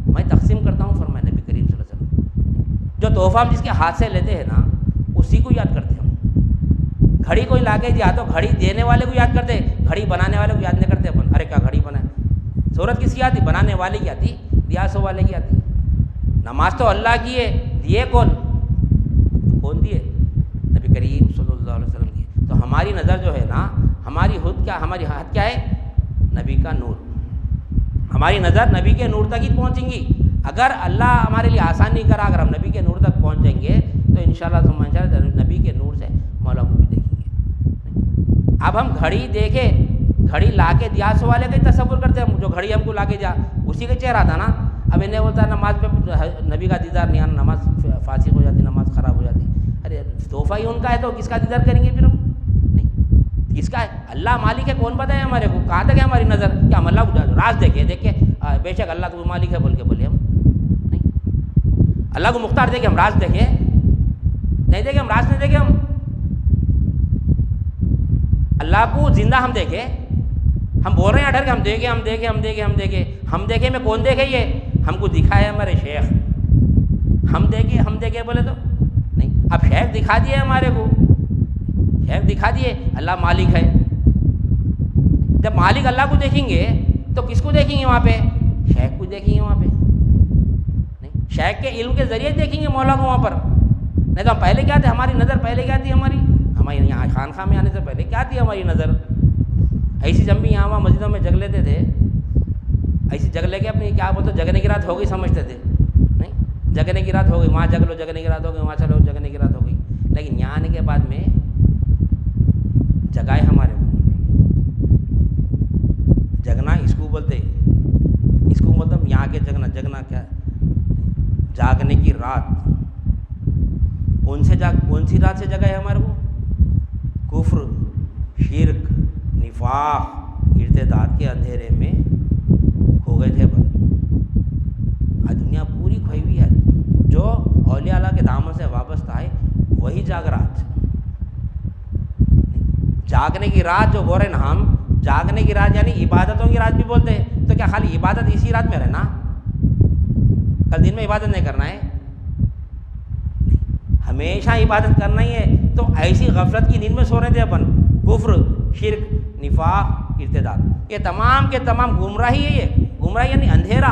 میں تقسیم کرتا ہوں، فرمایا نبی کریم صلی اللہ علیہ وسلم۔ جو تحفہ ہم جس کے ہاتھ سے لیتے ہیں نا اسی کو یاد کرتے ہیں۔ گھڑی کوئی لا کے دیا تو گھڑی دینے والے کو یاد کرتے، گھڑی بنانے والے کو یاد نہیں کرتے اپن، ارے کیا گھڑی بنائے، ضرورت کس کی آتی؟ بنانے والے کی آتی، دیا سو والے کی آتی۔ نماز تو اللہ کی ہے، دیے کون دیے؟ نبی کریم صلی اللہ علیہ وسلم کی۔ تو ہماری نظر جو ہے نا، ہماری حد کیا ہے؟ نبی کا نور، ہماری نظر نبی کے نور تک ہی پہنچیں گی۔ اگر اللہ ہمارے لیے آسان نہیں کرا، اگر ہم نبی کے نور تک پہنچ جائیں گے تو انشاءاللہ نبی کے نور سے مولا کو بھی دیکھیں گے۔ اب ہم گھڑی دیکھے، گھڑی لا کے دیا سو والے کا ہی تصور کرتے ہیں، جو گھڑی ہم کو لا کے دیا اسی کا چہرہ تھا نا۔ اب انہیں بولتا ہے نماز پہ نبی کا دیدار نہیں آنا، نماز فاسق ہو جاتی، نماز خراب ہو جاتی۔ ارے تحفہ ہی ان کا ہے تو کس کا دیدار کریں گے پھر ہم؟ نہیں، کس کا ہے؟ اللہ مالک ہے، کون بتائے ہمارے کو؟ کہاں تک ہے ہماری نظر؟ کیا ہم اللہ کو راز دیکھ کے بے شک اللہ تو مالک ہے بول کے بولے ہم؟ نہیں، اللہ کو مختار دے کے ہم راز دیکھے نہیں، دیکھے ہم راز نہیں دیکھے، ہم اللہ کو زندہ ہم دیکھے، ہم بول رہے ہیں ڈر کے ہم دیکھے میں کون دیکھے؟ یہ ہم کو دکھائے ہمارے شیخ، ہم دیکھے بولے تو نہیں۔ اب شیخ دکھا دیے ہمارے کو، شیخ دکھا دیے اللہ مالک ہے۔ جب مالک اللہ کو دیکھیں گے تو کس کو دیکھیں گے وہاں پہ؟ شیخ کو دیکھیں گے وہاں پہ، نہیں، شیخ کے علم کے ذریعے دیکھیں گے مولا کو وہاں پر۔ نہیں تو ہم پہلے کیا تھے؟ ہماری نظر پہلے کیا تھی؟ ہماری یہاں خانقاہ میں آنے سے پہلے کیا تھی ہماری نظر؟ ایسی ہم بھی یہاں وہاں مسجدوں میں جگ لیتے تھے، ایسی جگ لے کے اپنی کیا بولتے جگنے کی رات ہو گئی سمجھتے تھے، نہیں، جگنے کی رات ہو گئی، وہاں جگ لو، جگنے کی رات ہو گئی، وہاں چلو جگنے کی رات ہو گئی۔ لیکن یہاں آنے کے بعد میں جگائے ہمارے کو، جگنا اس کو بولتے یہاں کے جگنا کیا؟ جاگنے کی رات۔ کون سی رات سے جگائے ہمارے کو؟ کفر، شرک، نفاق، ارتداد کے اندھیرے میں کھو گئے تھے اپن۔ آج دنیا پوری کھوئی ہوئی ہے، جو اولیاء اللہ کے دامن سے وابستہ ہے وہی جاگ رہا ہے۔ جاگنے کی رات جو بول رہے نا ہم، جاگنے کی رات یعنی عبادتوں کی رات بھی بولتے ہیں۔ تو کیا خالی عبادت اسی رات میں رہنا؟ کل دن میں عبادت نہیں کرنا ہے؟ ہمیشہ عبادت کرنا ہی ہے۔ تو ایسی غفلت کی نیند میں سو رہے تھے اپن، کفر، شرک، نفاق، ارتداد، یہ تمام کے تمام گمراہی ہے۔ یہ گمراہی یعنی اندھیرا،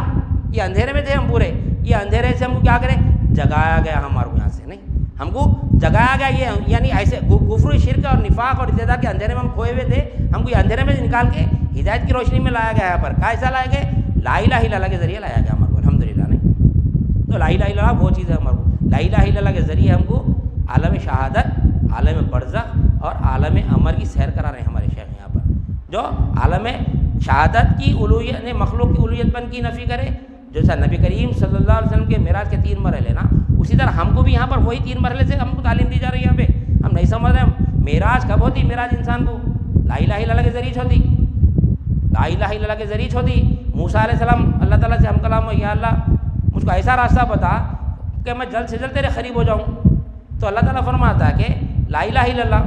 یہ اندھیرے میں تھے ہم پورے۔ یہ اندھیرے سے ہم کو کیا کریں؟ جگایا گیا ہمارے کو، یہاں سے نہیں، ہم کو جگایا گیا۔ یہ یعنی ایسے کفر، شرک اور نفاق اور ارتداد کے اندھیرے میں ہم کھوئے ہوئے تھے، ہم کو یہ اندھیرے میں سے نکال کے ہدایت کی روشنی میں لایا گیا ہے۔ پر کیسا لایا گیا؟ لا الہ الا اللہ کے ذریعے لایا گیا ہمارے کو، الحمدللہ نہیں۔ تو لا الہ الا اللہ وہ چیز ہے ہمارے کو، لا الہ الا اللہ کے ذریعے ہم کو عالم شہادت، عالم برزخ اور عالم امر کی سیر کرا رہے ہیں ہمارے شیخ یہاں پر، جو عالم شہادت کی الوہیت نے مخلوق کی الوہیت پن کی نفی کرے، جیسا نبی کریم صلی اللہ علیہ وسلم کے معراج کے 3 مرحلے نا، اسی طرح ہم کو بھی یہاں پر وہی 3 مرحلے سے ہم کو تعلیم دی جا رہی ہے۔ یہاں پہ ہم نہیں سمجھ رہے ہیں معراج کب ہوتی؟ معراج انسان کو لا الہ الا اللہ کے ذریعے ہوتی، لا الہ الا اللہ کے ذریعے ہوتی۔ موسیٰ علیہ السلام اللہ تعالیٰ سے ہم کلام یا اللہ مجھ کو ایسا راستہ بتا کہ میں جلد سے جلد تیرے قریب ہو جاؤں، تو اللہ تعالیٰ فرماتا ہے کہ لا الہ الا اللہ،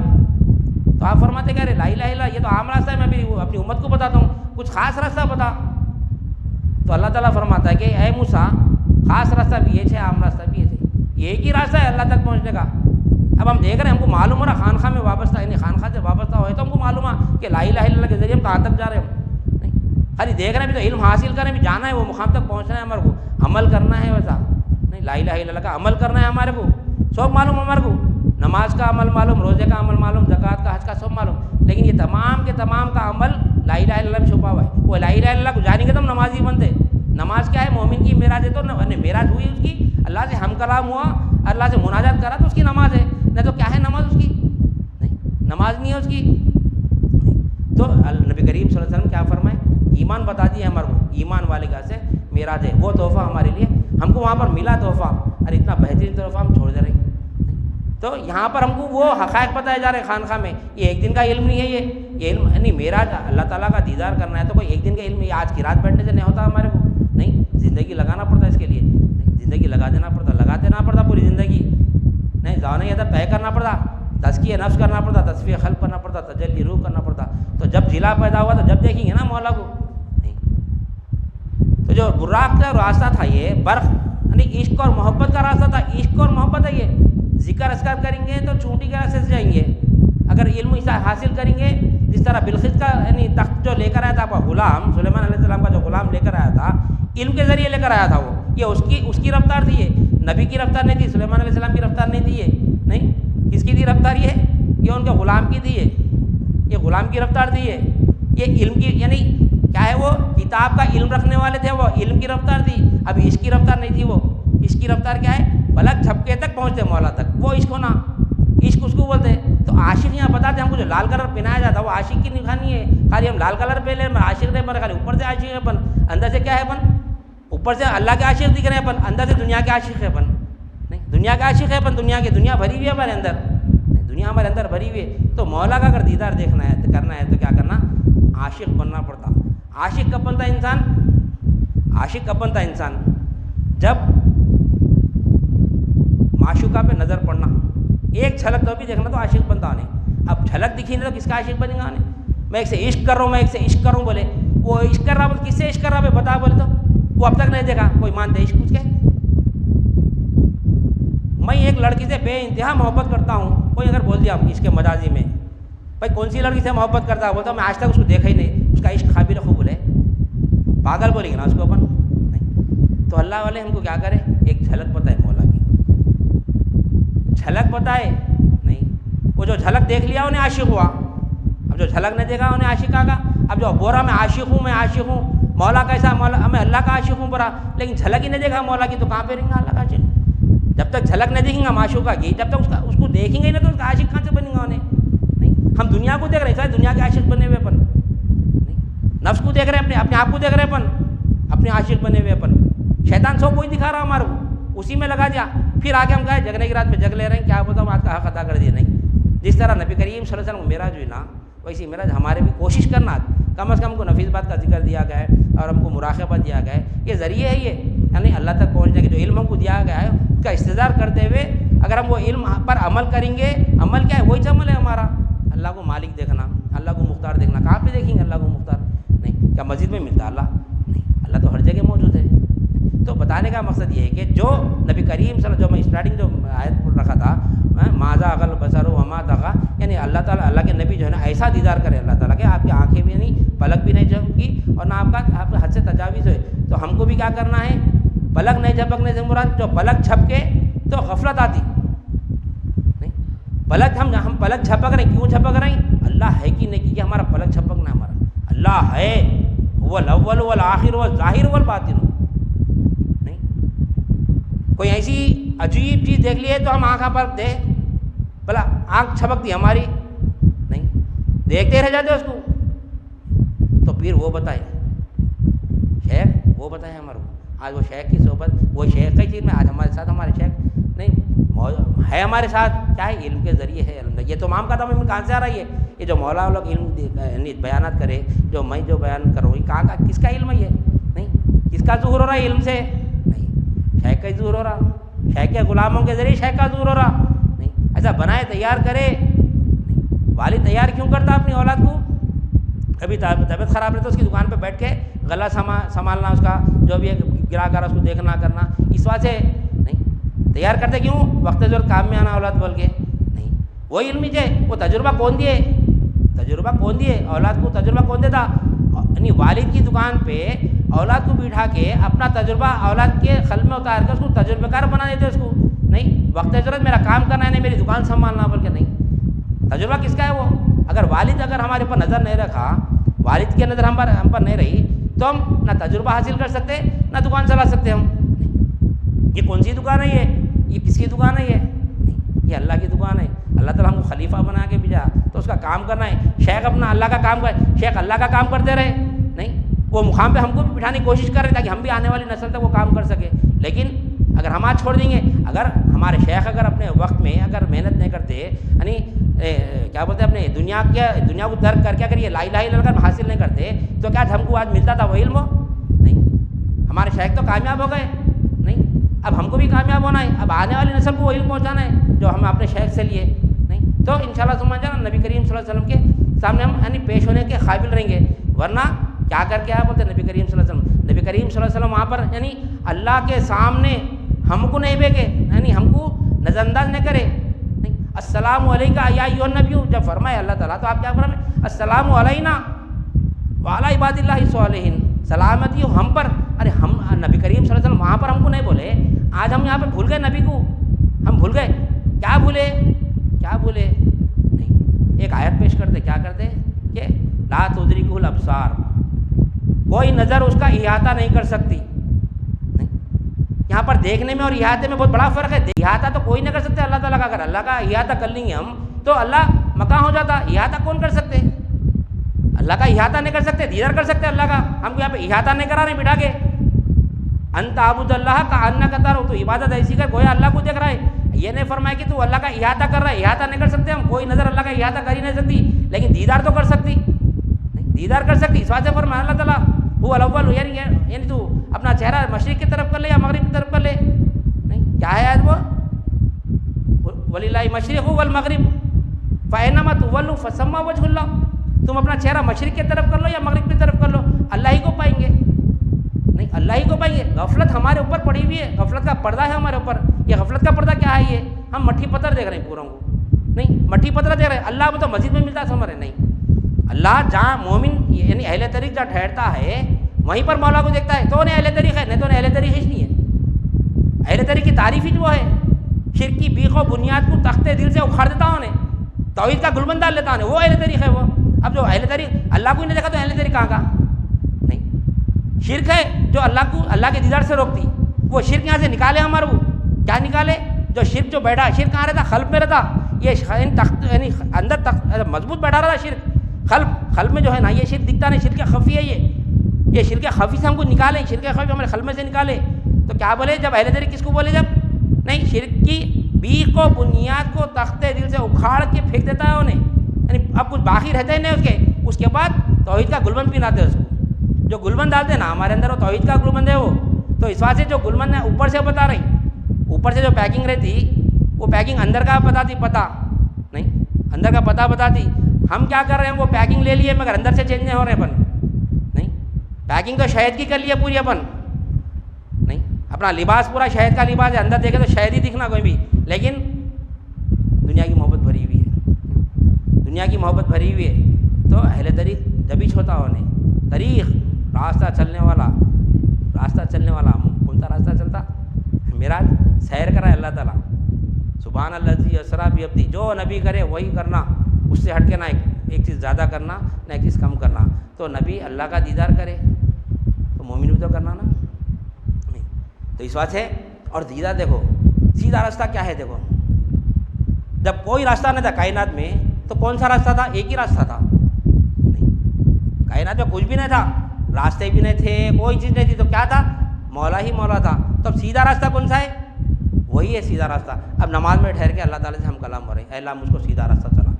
تو آپ فرماتے کہہ رہے لا الہ الا اللہ یہ تو عام راستہ ہے، میں بھی اپنی امت کو بتاتا ہوں، کچھ خاص راستہ بتا۔ تو اللہ تعالیٰ فرماتا ہے کہ اے موسیٰ خاص راستہ بھی یہ ہے، عام راستہ بھی یہ ایک ہی راستہ ہے اللہ تک پہنچنے کا۔ اب ہم دیکھ رہے ہیں، ہم کو معلوم ہو رہا خانخواہ میں وابستہ، یعنی خانخواہ سے وابستہ ہوئے تو ہم کو معلوم ہے کہ لا الہ الا اللہ کے ذریعے ہم کہاں تک جا رہے ہیں، نہیں خالی دیکھ رہے ہیں بھی تو علم حاصل کریں بھی، جانا ہے وہ مقام تک پہنچنا ہے، ہمارے کو عمل کرنا ہے، ویسا نہیں لا الہ الا اللہ کا عمل کرنا ہے ہمارے کو، سب معلوم ہمارے کو، نماز کا عمل معلوم، روزے کا عمل معلوم، زکوٰۃ کا، حج کا سب معلوم، لیکن یہ تمام کے تمام کا عمل لا الہ الا اللہ میں چھپا ہوا ہے۔ وہ لا الہ الا اللہ کو جانیں گے تو ہم نمازی بنتے۔ نماز کیا ہے؟ مومن کی معراج ہے، تو معراج ہوئی اس کی، اللہ سے ہم کلام ہوا، اللہ سے مناجات کرا تو اس کی نماز ہے، نہیں تو کیا ہے نماز اس کی؟ نہیں، نماز نہیں ہے اس کی۔ تو نبی کریم صلی اللہ علیہ وسلم کیا فرمائے؟ ایمان بتا دیے ہمارے کو، ایمان والے کا سے معراج ہے، وہ تحفہ ہمارے لیے، ہم کو وہاں پر ملا تحفہ، اور اتنا بہترین تحفہ ہم چھوڑ دے رہے ہیں۔ تو یہاں پر ہم کو وہ حقائق بتائے جا رہے ہیں خانخواہ میں، یہ ایک دن کا علم نہیں ہے، یہ علم یعنی معراج اللہ تعالیٰ کا دیدار کرنا ہے تو کوئی ایک دن کا علم یہ آج کی رات بیٹھنے سے نہیں ہوتا ہمارے کو، نہیں زندگی لگانا پڑتا ہے اس کے لیے، زندگی لگا دینا پڑتا، لگا دینا پڑتا پوری زندگی، نہیں زانا یہ طے کرنا پڑتا، تزکیہ نفس کرنا پڑتا، تصفیہ خلق کرنا پڑتا، تجلی روح کرنا پڑتا، تو جب جلا پیدا ہوا تو جب دیکھیں گے نا مولا کو، نہیں تو جو براق کا راستہ تھا یہ برق یعنی عشق اور محبت کا راستہ تھا، عشق اور محبت ہے یہ، ذکر اذکار کریں گے تو چونٹی کے راستے سے جائیں گے، اگر علم حاصل کریں گے جس طرح بلقیس کا یعنی تخت جو لے کر آیا تھا آپ کا غلام سلیمان علیہ السلام کا جو غلام لے کر آیا تھا، علم کے ذریعے لے کر آیا تھا وہ، یہ اس کی رفتار تھی، یہ نبی کی رفتار نہیں تھی، سلیمان علیہ السلام کی رفتار نہیں تھی، یہ نہیں کس کی تھی رفتار؟ یہ ان کے غلام کی تھی، یہ غلام کی رفتار تھی، یہ علم کی یعنی کیا ہے، وہ کتاب کا علم رکھنے والے تھے، وہ علم کی رفتار تھی، اب عشق کی رفتار نہیں تھی، وہ عشق کی رفتار کیا ہے؟ پلک جھپکے تک پہنچتے مولا تک، وہ عشق ہونا، عشق اس کو بولتے ہیں۔ تو عاشق یہاں بتاتے ہیں ہم کو جو لال کلر پہنایا جاتا ہے وہ عاشق کی نشانی ہے، خالی ہم لال کلر پہ لیں عاشق نہیں بن، خالی اوپر سے عاشق ہے اپن، اندر سے کیا ہے اپن؟ اوپر سے اللہ کے عاشق دکھ رہے ہیں اپن، اندر سے دنیا کے عاشق ہے اپن، نہیں دنیا کے عاشق ہے اپن، دنیا بھری ہوئی ہے ہمارے اندر، دنیا ہمارے اندر بھری ہوئی ہے، تو مولا کا اگر دیدار دیکھنا ہے تو کرنا ہے تو کیا کرنا؟ عاشق بننا پڑتا۔ عاشق کب بنتا انسان؟ عاشق کب بنتا انسان؟ جب معشوقہ پہ نظر پڑنا، ایک جھلک تو بھی دیکھنا تو عاشق بنتا نہیں، اب جھلک دکھی نہیں تو کس کا عاشق بنے گا؟ میں ایک سے عشق کر رہا ہوں، میں ایک سے عشق کروں، بولے وہ عشق کر رہا بولے کس سے عشق کر رہا بتا، بولے تو وہ اب تک نہیں دیکھا کوئی مانتے عشق کچھ کہ میں ایک لڑکی سے بے انتہا محبت کرتا ہوں، کوئی اگر بول دیا عشق مجازی میں بھائی کون سی لڑکی سے محبت کرتا ہے، بولتا میں آج تک اس کو دیکھا ہی نہیں، اس کا عشق قابل قبول ہے، پاگل بولیں گے نا اس کو اپن، نہیں تو اللہ والے ہم کو کیا کرے؟ ایک جھلک پتہ ہے مولا کی، جھلک پتہ ہے نہیں، وہ جو جھلک دیکھ لیا انہیں عاشق ہوا، اب جو جھلک نہیں دیکھا انہیں عاشق آگا، اب جو بورا میں عاشق ہوں، مولا کیسا؟ مولا میں اللہ کا عاشق ہوں برا، لیکن جھلک ہی نہیں دیکھا مولا کی تو کہاں پہ رہیں گا اللہ کا عاشق؟ جب تک جھلک نہیں دیکھیں گا معشوقہ کی، جب تک اس کو دیکھیں گے ہی نہیں تو اس کا عاشق کہاں سے بنے گا انہیں؟ نہیں ہم دنیا کو دیکھ رہے ہیں، دنیا کے عاشق بنے ہوئے اپن، نہیں نفس کو دیکھ رہے ہیں، اپنے آپ کو دیکھ رہے ہیں اپن، اپنے عاشق بنے ہوئے اپن، شیطان سو کوئی دکھا رہا ہمارے کو، اسی میں لگا دیا، پھر آگے ہم کہا جگنے کی رات میں جگ لے رہے ہیں، کیا بتاؤں آج کا حق ادا کر دیا نہیں۔ جس طرح نبی کریم صلی اللہ علیہ وسلم معراج ہوئی نا، ویسی معراج ہمارے بھی کوشش کرنا، کم از کم کو نفیس بات کا ذکر دیا گیا ہے اور ہم کو مراقبہ دیا گیا ہے، یہ ذریعے ہے یہ یعنی اللہ تک پہنچنے کے جو علم ہم کو دیا گیا ہے اس کا استظار کرتے ہوئے اگر ہم وہ علم پر عمل کریں گے، عمل کیا ہے؟ وہی عمل ہے ہمارا، اللہ کو مالک دیکھنا، اللہ کو مختار دیکھنا، کہاں پہ دیکھیں گے اللہ کو مختار؟ نہیں کیا مسجد میں ملتا اللہ؟ نہیں، اللہ تو ہر جگہ موجود ہے۔ تو بتانے کا مقصد یہ ہے کہ جو نبی کریم صلی اللہ علیہ وسلم جو میں اسٹارٹنگ جو آیت پڑھ رکھا تھا ماذا اغل بصر وما طغى، یعنی اللہ تعالیٰ اللہ کے نبی جو ہے نا ایسا دیدار کرے اللہ تعالیٰ کہ آپ کی آنکھیں بھی نہیں، پلک بھی نہیں جھپکی اور نہ آپ کا حد سے تجاوز ہوئے، تو ہم کو بھی کیا کرنا ہے؟ پلک نہیں جھپکنے سے مراد جو پلک جھپکے تو غفلت آتی نہیں، پلک ہم پلک جھپک رہے ہیں، کیوں جھپک رہے ہیں؟ اللہ ہے کہ نہیں کہ ہمارا پلک جھپکنا، ہمارا اللہ ہے، هو الاول والآخر والظاہر والباطن، کوئی ایسی عجیب چیز دیکھ لی ہے تو ہم آنکھاں پر دے بلا آنکھ چھپکتی ہماری نہیں، دیکھتے رہ جاتے اس کو، تو پھر وہ بتائے شیخ، وہ بتائے ہمارے کو، آج وہ شیخ کی صحبت، وہ شیخ کی چیز میں آج ہمارے ساتھ ہمارے شیخ نہیں ہے ہمارے ساتھ، کیا ہے؟ علم کے ذریعے ہے علم۔ یہ تو مام کا تھا کہاں سے آ رہا ہے؟ یہ جو مولا لوگ علم یعنی بیانات کرے، جو میں جو بیان کروں، یہ کہاں کا کس کا علم ہے؟ یہ نہیں، کس کا ظہور ہو رہا ہے علم سے؟ نہیں، شیخ کا ظہور ہو رہا، شیخ کے غلاموں کے ذریعے شیخ کا ظہور ہو رہا۔ نہیں، ایسا بنائے تیار کرے نہیں۔ والد تیار کیوں کرتا اپنی اولاد کو؟ کبھی طبیعت خراب رہے تو اس کی دکان پہ بیٹھ کے غلہ سنبھالنا، اس کا جو بھی ہے گرا کر اس کو دیکھنا کرنا، اس وجہ سے نہیں تیار کرتے کیوں؟ وقت ضرورت کام میں آنا اولاد بول کے نہیں۔ وہ علم ہی وہ تجربہ کون دیے؟ تجربہ کون دیے؟ اولاد کو تجربہ کون دیتا؟ یعنی والد کی دکان پہ اولاد کو بٹھا کے اپنا تجربہ اولاد کے قلب میں اتار کے اس کو تجربہ کار بنا دیتے اس کو نہیں۔ وقت ضرورت میرا کام کرنا ہے، نہیں میری دکان سنبھالنا بول کے نہیں۔ تجربہ کس کا ہے وہ؟ اگر والد اگر ہمارے اوپر نظر نہیں رکھا، والد کی نظر ہم پر نہیں رہی تو ہم نہ تجربہ حاصل کر سکتے نہ دکان چلا سکتے ہم۔ یہ کون سی دکان ہے؟ یہ کس کی دکان ہے؟ یہ اللہ کی دکان ہے۔ اللہ تعالیٰ ہم کو خلیفہ بنا کے بھیجا تو اس کا کام کرنا ہے۔ شیخ اپنا اللہ کا کام کرے، شیخ اللہ کا کام کرتے رہے نہیں، وہ مقام پہ ہم کو بھی بٹھانے کی کوشش کر رہے تاکہ ہم بھی آنے والی نسل تک وہ کام کر سکے۔ لیکن اگر ہم آج چھوڑ دیں گے، اگر ہمارے شیخ اگر اپنے وقت میں اگر محنت نہیں کرتے، یعنی کیا بولتے ہیں اپنے دنیا کو ترک کر کے اگر یہ لا الہ الا اللہ حاصل نہیں کرتے تو کیا ہم کو آج ملتا تھا وہ علم؟ نہیں۔ ہمارے شیخ تو کامیاب ہو گئے نہیں، اب ہم کو بھی کامیاب ہونا ہے، اب آنے والی نسل کو وہ علم پہنچانا ہے جو ہم اپنے شیخ سے لیے نہیں۔ تو انشاءاللہ سمجھ جانا نبی کریم صلی اللہ علیہ وسلم کے سامنے ہم یعنی پیش ہونے کے قابل رہیں گے، ورنہ کیا کر کے بولتے ہیں نبی کریم صلی اللہ علیہ وسلم، نبی کریم صلی اللہ علیہ وسلم وہاں پر یعنی اللہ کے سامنے ہم کو نہیں بھیگے، یعنی ہم کو نظر انداز نہیں کرے نہیں۔ السلام علیکم یا ایھا النبی، جب فرمائے اللہ تعالیٰ تو آپ کیا فرمائے؟ السلام علینا وعلی عباد اللہ الصالحین، سلامتی ہو ہم پر۔ ارے ہم نبی کریم صلی اللہ علیہ وسلم وہاں پر ہم کو نہیں بولے، آج ہم یہاں پہ بھول گئے نبی کو، ہم بھول گئے۔ کیا بھولے؟ نہیں، ایک آیت پیش کرتے، کیا کرتے کہ لا تدرکہ الابصار، کوئی نظر اس کا احاطہ نہیں کر سکتی نہیں۔ یہاں پر دیکھنے میں اور احاطے میں بہت بڑا فرق ہے۔ احاطہ تو کوئی نہیں کر سکتے اللہ تعالیٰ کا، اگر اللہ کا احاطہ کر لیں گے ہم تو اللہ مکان ہو جاتا۔ احاطہ کون کر سکتے؟ اللہ کا احاطہ نہیں کر سکتے، دیدار کر سکتے اللہ کا، ہم کو یہاں پہ احاطہ نہیں کرا رہے بٹھا کے۔ انت عبد اللہ کا انک ترہ، تو عبادت ایسی کر گویا اللہ کو دیکھ رہا ہے۔ یہ نہیں فرمایا کہ تو اللہ کا احاطہ کر رہا ہے، احاطہ نہیں کر سکتے ہم، کوئی نظر اللہ کا احاطہ کر ہی نہیں سکتی، لیکن دیدار تو کر سکتی نہیں، دیدار کر سکتی۔ اس واسطے فرمایا اللہ تعالیٰ هو الاول، یعنی تو اپنا چہرہ مشرق کی طرف کر لے یا مغرب کی طرف کر لے نہیں۔ کیا ہے آج وہ؟ وللہ المشرق والمغرب فأینما تولوا فثم وجہ اللہ، تم اپنا چہرہ مشرق کی طرف کر لو یا مغرب کی طرف کر لو، اللہ ہی کو پائیں گے نہیں، اللہ ہی کو پائیں گے۔ غفلت ہمارے اوپر پڑی ہوئی ہے، غفلت کا پردہ ہے ہمارے اوپر۔ یہ غفلت کا پردہ کیا ہے؟ یہ ہم مٹھی پتھر دیکھ رہے ہیں پوروں کو نہیں، مٹھی پتھر دیکھ رہے ہیں۔ اللہ وہ تو مسجد میں ملتا سمجھ رہے نہیں، اللہ جہاں مومن یعنی اہل طریق جہاں ٹھہرتا ہے وہیں پر مولا کو دیکھتا ہے، تو انہیں اہل طریق ہے، نہیں تو انہیں اہل طریق ہی نہیں ہے۔ اہل طریق کی تعریف ہی وہ ہے، شرک کی بیخ و بنیاد کو تختے دل سے اکھاڑ دیتا انہیں، توحید کا گلبن ڈال لیتا انہیں، وہ اہل طریق ہے وہ۔ اب جو اہل طریق اللہ کو ہی نہیں دیکھا تو اہل طریق کہاں کا نہیں۔ شرک ہے جو اللہ کو اللہ کے دیدار سے روکتی، وہ شرک یہاں سے نکالے ہمارے کو، کیا نکالے؟ جو شرک جو بیٹھا، شرک کہاں رہتا؟ قلب میں رہتا، یہ یعنی اندر مضبوط بیٹھا رہتا شرک قلب میں جو ہے نا، یہ شرک دکھتا نہیں، شرک خفی ہے یہ شرک خفی سے ہم کو نکالے، شرک خفی ہمارے قلب میں سے نکالے۔ تو کیا بولے جب اہل طریق کس کو بولے؟ جب نہیں شرک کی بیخ و بنیاد کو تختے دل سے اکھاڑ کے پھینک دیتا ہے انہیں، یعنی اب کچھ باقی رہتا ہی نہیں اس کے بعد توحید کا گلبن پہناتے ہیں اس کو، جو گلبن ڈالتے ہیں نا ہمارے اندر وہ توحید کا گلبن ہے وہ۔ تو اس واسطے جو گلبن ہے اوپر سے بتا رہی، اوپر سے جو پیکنگ رہتی وہ پیکنگ اندر کا بتاتی پتہ نہیں، اندر کا پتہ بتاتی۔ ہم کیا کر رہے ہیں؟ وہ پیکنگ لے لیے مگر اندر سے چینج نہیں ہو رہے اپن نہیں، پیکنگ تو شہد کی کر لیے پوری اپن نہیں، اپنا لباس پورا شہد کا لباس ہے، اندر دیکھے تو شہد ہی دکھنا کوئی بھی، لیکن دنیا کی محبت بھری ہوئی ہے، دنیا کی محبت بھری ہوئی ہے۔ تو اہل طریق جبھی چھوتا ہونے طریق راستہ چلنے والا کون سا راستہ چلتا؟ معراج سیر کرا ہے اللہ تعالیٰ، سبحان الذی اسریٰ بعبدہ، جو نبی کرے وہی کرنا، اس سے ہٹ کے نہ ایک چیز زیادہ کرنا نہ ایک چیز کم کرنا۔ تو نبی اللہ کا دیدار کرے تو مومن بھی تو کرنا نا نہیں۔ تو اس بات ہے، اور دیدار دیکھو سیدھا راستہ کیا ہے؟ دیکھو جب کوئی راستہ نہیں تھا کائنات میں تو کون سا راستہ تھا؟ ایک ہی راستہ تھا نہیں، کائنات میں کچھ بھی نہیں تھا، راستے بھی نہیں تھے، کوئی چیز نہیں تھی، تو کیا تھا؟ مولا ہی مولا تھا۔ تو اب سیدھا راستہ کون سا ہے؟ وہی ہے سیدھا راستہ. اب نماز میں ٹھہر کے اللہ تعالیٰ سے ہم کلام ہو رہے ہیں, اے اللہ مجھ کو سیدھا راستہ چلا.